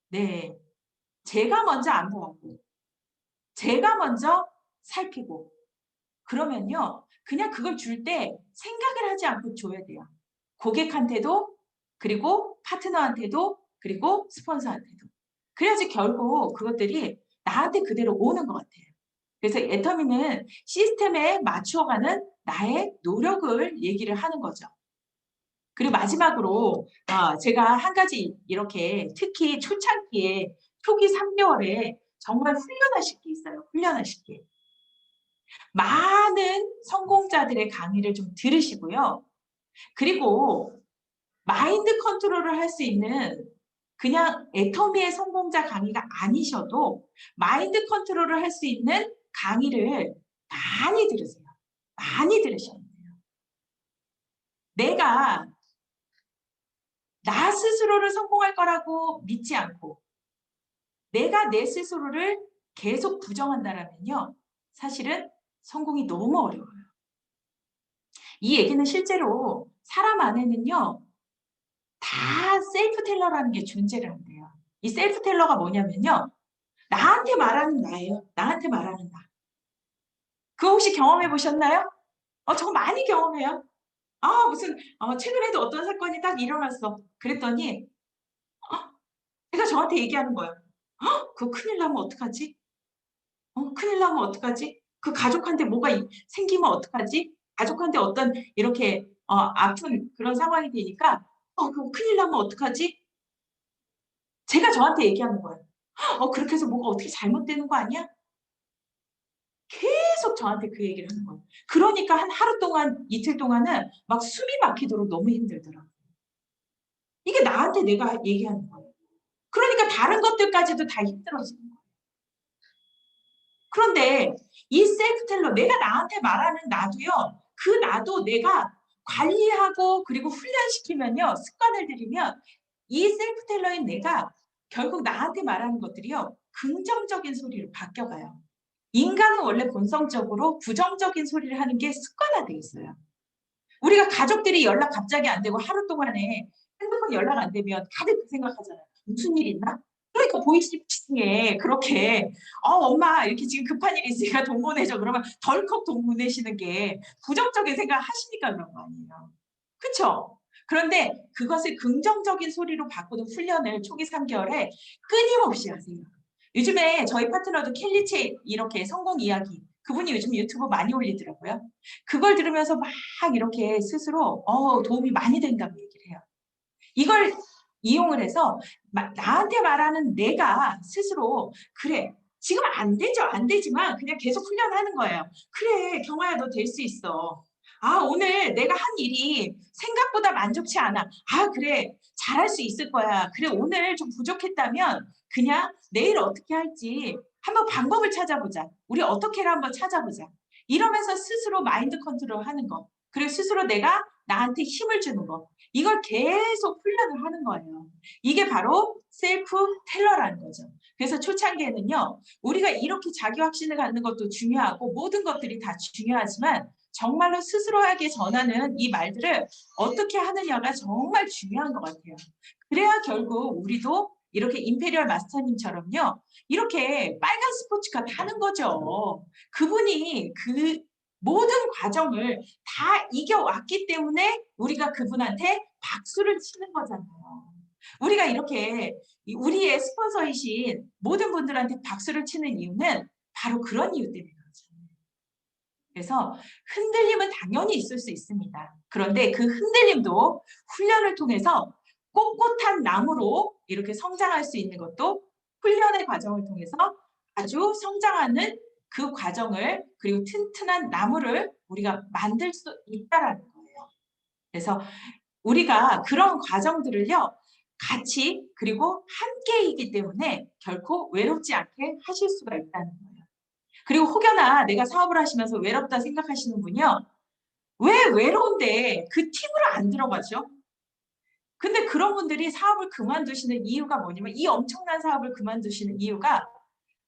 네. 제가 먼저 안보하고 제가 먼저 살피고 그러면요. 그냥 그걸 줄 때 생각을 하지 않고 줘야 돼요. 고객한테도 그리고 파트너한테도 그리고 스폰서한테도. 그래야지 결국 그것들이 나한테 그대로 오는 것 같아요. 그래서 애터미는 시스템에 맞추어가는 나의 노력을 얘기를 하는 거죠. 그리고 마지막으로 제가 한 가지 이렇게 특히 초창기에 초기 3개월에 정말 훈련하실 게 있어요. 훈련하실 게. 많은 성공자들의 강의를 좀 들으시고요. 그리고 마인드 컨트롤을 할 수 있는 그냥 애터미의 성공자 강의가 아니셔도 마인드 컨트롤을 할 수 있는 강의를 많이 들으세요. 많이 들으셔야 돼요. 내가 나 스스로를 성공할 거라고 믿지 않고 내가 내 스스로를 계속 부정한다라면요. 사실은 성공이 너무 어려워요. 이 얘기는 실제로 사람 안에는요. 다 셀프 텔러라는 게 존재를 한대요. 이 셀프 텔러가 뭐냐면요. 나한테 말하는 나예요. 나한테 말하는 나. 그거 혹시 경험해 보셨나요? 저 많이 경험해요. 무슨 최근에도 어떤 사건이 딱 일어났어. 그랬더니 제가 저한테 얘기하는 거예요. 그거 큰일 나면 어떡하지? 큰일 나면 어떡하지? 그 가족한테 뭐가 생기면 어떡하지? 가족한테 어떤 이렇게 아픈 그런 상황이 되니까 그거 큰일 나면 어떡하지? 제가 저한테 얘기하는 거예요. 그렇게 해서 뭐가 어떻게 잘못되는 거 아니야? 계속 저한테 그 얘기를 하는 거예요. 그러니까 한 하루 동안, 이틀 동안은 막 숨이 막히도록 너무 힘들더라고요. 이게 나한테 내가 얘기하는 거예요. 그러니까 다른 것들까지도 다 힘들어지는 거예요. 그런데 이 셀프 텔러, 내가 나한테 말하는 나도요. 그 나도 내가 관리하고 그리고 훈련시키면요. 습관을 들이면 이 셀프 텔러인 내가 결국 나한테 말하는 것들이요. 긍정적인 소리로 바뀌어가요. 인간은 원래 본성적으로 부정적인 소리를 하는 게 습관화돼 있어요. 우리가 가족들이 연락 갑자기 안 되고 하루 동안에 핸드폰 연락 안 되면 다들 그 생각하잖아요. 무슨 일 있나? 그러니까 보이스피싱에 그렇게 엄마 이렇게 지금 급한 일이 있으니까 돈 보내줘. 그러면 덜컥 돈 보내시는 게 부정적인 생각 하시니까 그런 거 아니에요. 그쵸? 그런데 그것을 긍정적인 소리로 바꾸는 훈련을 초기 3개월에 끊임없이 하세요. 요즘에 저희 파트너도 켈리체 이렇게 성공 이야기 그분이 요즘 유튜브 많이 올리더라고요. 그걸 들으면서 막 이렇게 스스로 도움이 많이 된다고 얘기를 해요. 이걸 이용을 해서 나한테 말하는 내가 스스로 그래 지금 안 되죠. 안 되지만 그냥 계속 훈련하는 거예요. 그래 경아야 너 될 수 있어. 오늘 내가 한 일이 생각보다 만족치 않아. 그래 잘할 수 있을 거야. 그래 오늘 좀 부족했다면 그냥 내일 어떻게 할지 한번 방법을 찾아보자. 우리 어떻게를 한번 찾아보자. 이러면서 스스로 마인드 컨트롤 하는 거. 그리고 스스로 내가 나한테 힘을 주는 거. 이걸 계속 훈련을 하는 거예요. 이게 바로 셀프 텔러라는 거죠. 그래서 초창기에는요. 우리가 이렇게 자기 확신을 갖는 것도 중요하고 모든 것들이 다 중요하지만 정말로 스스로에게 전하는 이 말들을 어떻게 하느냐가 정말 중요한 것 같아요. 그래야 결국 우리도 이렇게 임페리얼 마스터님처럼요. 이렇게 빨간 스포츠카 타는 거죠. 그분이 그 모든 과정을 다 이겨왔기 때문에 우리가 그분한테 박수를 치는 거잖아요. 우리가 이렇게 우리의 스폰서이신 모든 분들한테 박수를 치는 이유는 바로 그런 이유 때문에 그렇죠. 그래서 흔들림은 당연히 있을 수 있습니다. 그런데 그 흔들림도 훈련을 통해서 꼿꼿한 나무로 이렇게 성장할 수 있는 것도 훈련의 과정을 통해서 아주 성장하는 그 과정을 그리고 튼튼한 나무를 우리가 만들 수 있다라는 거예요. 그래서 우리가 그런 과정들을요. 같이 그리고 함께이기 때문에 결코 외롭지 않게 하실 수가 있다는 거예요. 그리고 혹여나 내가 사업을 하시면서 외롭다 생각하시는 분이요. 왜 외로운데 그 팀으로 안 들어가죠? 근데 그런 분들이 사업을 그만두시는 이유가 뭐냐면 이 엄청난 사업을 그만두시는 이유가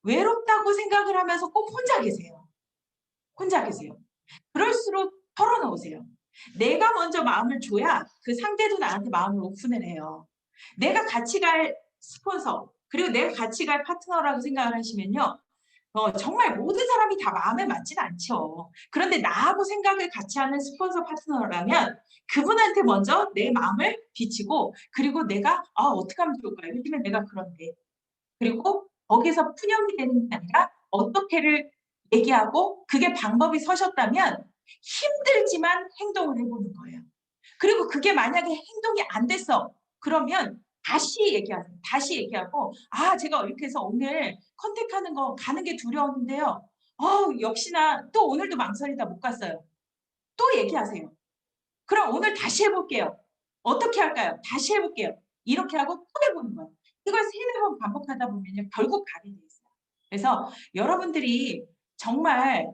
외롭다고 생각을 하면서 꼭 혼자 계세요. 혼자 계세요. 그럴수록 털어놓으세요. 내가 먼저 마음을 줘야 그 상대도 나한테 마음을 오픈을 해요. 내가 같이 갈 스폰서 그리고 내가 같이 갈 파트너라고 생각을 하시면요. 정말 모든 사람이 다 마음에 맞진 않죠. 그런데 나하고 생각을 같이 하는 스폰서 파트너라면 그분한테 먼저 내 마음을 비치고 그리고 내가 어떻게 하면 좋을까요? 요즘에 내가 그런데 그리고 거기서 푸념이 되는 게 아니라 어떻게를 얘기하고 그게 방법이 서셨다면 힘들지만 행동을 해보는 거예요. 그리고 그게 만약에 행동이 안 됐어. 그러면 다시 얘기하고 제가 이렇게 해서 오늘 컨택하는 거 가는 게 두려웠는데요. 역시나 또 오늘도 망설이다 못 갔어요. 또 얘기하세요. 그럼 오늘 다시 해볼게요. 어떻게 할까요? 다시 해볼게요. 이렇게 하고 또 해보는 거예요. 이걸 3-4번 반복하다 보면요. 결국 가게 돼 있어요. 그래서 여러분들이 정말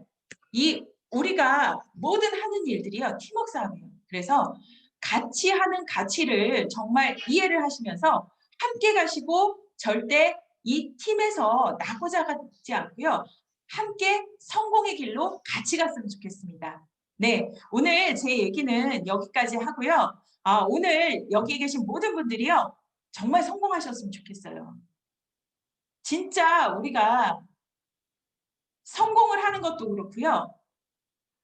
우리가 모든 하는 일들이요. 팀워크 싸움이에요. 그래서 같이 하는 가치를 정말 이해를 하시면서 함께 가시고 절대 이 팀에서 나고자 하지 않고요. 함께 성공의 길로 같이 갔으면 좋겠습니다. 네, 오늘 제 얘기는 여기까지 하고요. 오늘 여기 계신 모든 분들이요. 정말 성공하셨으면 좋겠어요. 진짜 우리가 성공을 하는 것도 그렇고요.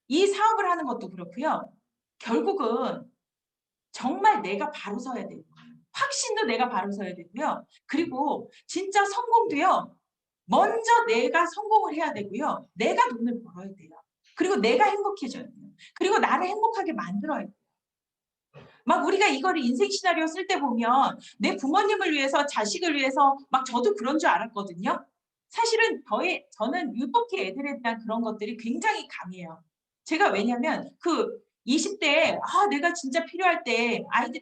이 사업을 하는 것도 그렇고요. 결국은 정말 내가 바로 서야 되는 거예요. 확신도 내가 바로 서야 되고요. 그리고 진짜 성공도요. 먼저 내가 성공을 해야 되고요. 내가 돈을 벌어야 돼요. 그리고 내가 행복해져야 돼요. 그리고 나를 행복하게 만들어야 돼요. 막 우리가 이거를 인생 시나리오 쓸 때 보면 내 부모님을 위해서 자식을 위해서 막 저도 그런 줄 알았거든요. 사실은 저는 유독히 애들에 대한 그런 것들이 굉장히 강해요. 제가 왜냐면 그 20대에 내가 진짜 필요할 때 아이들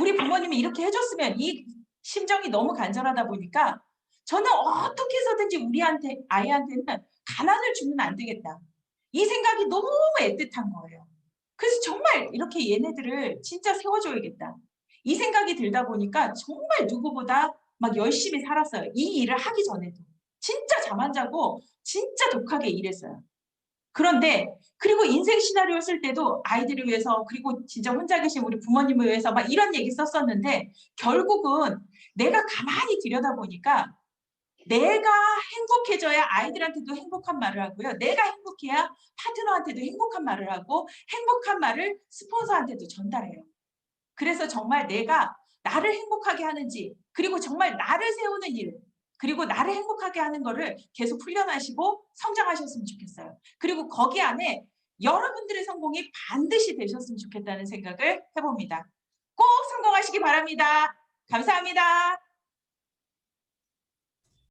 우리 부모님이 이렇게 해줬으면 이 심정이 너무 간절하다 보니까 저는 어떻게 해서든지 우리한테 아이한테는 가난을 주면 안 되겠다. 이 생각이 너무 애틋한 거예요. 그래서 정말 이렇게 얘네들을 진짜 세워줘야겠다. 이 생각이 들다 보니까 정말 누구보다 막 열심히 살았어요. 이 일을 하기 전에도. 진짜 잠 안 자고 진짜 독하게 일했어요. 그런데 그리고 인생 시나리오 쓸 때도 아이들을 위해서 그리고 진짜 혼자 계신 우리 부모님을 위해서 막 이런 얘기 썼었는데 결국은 내가 가만히 들여다보니까 내가 행복해져야 아이들한테도 행복한 말을 하고요. 내가 행복해야 파트너한테도 행복한 말을 하고 행복한 말을 스폰서한테도 전달해요. 그래서 정말 내가 나를 행복하게 하는지 그리고 정말 나를 세우는 일 그리고 나를 행복하게 하는 거를 계속 훈련하시고 성장하셨으면 좋겠어요. 그리고 거기 안에 여러분들의 성공이 반드시 되셨으면 좋겠다는 생각을 해봅니다. 꼭 성공하시기 바랍니다. 감사합니다.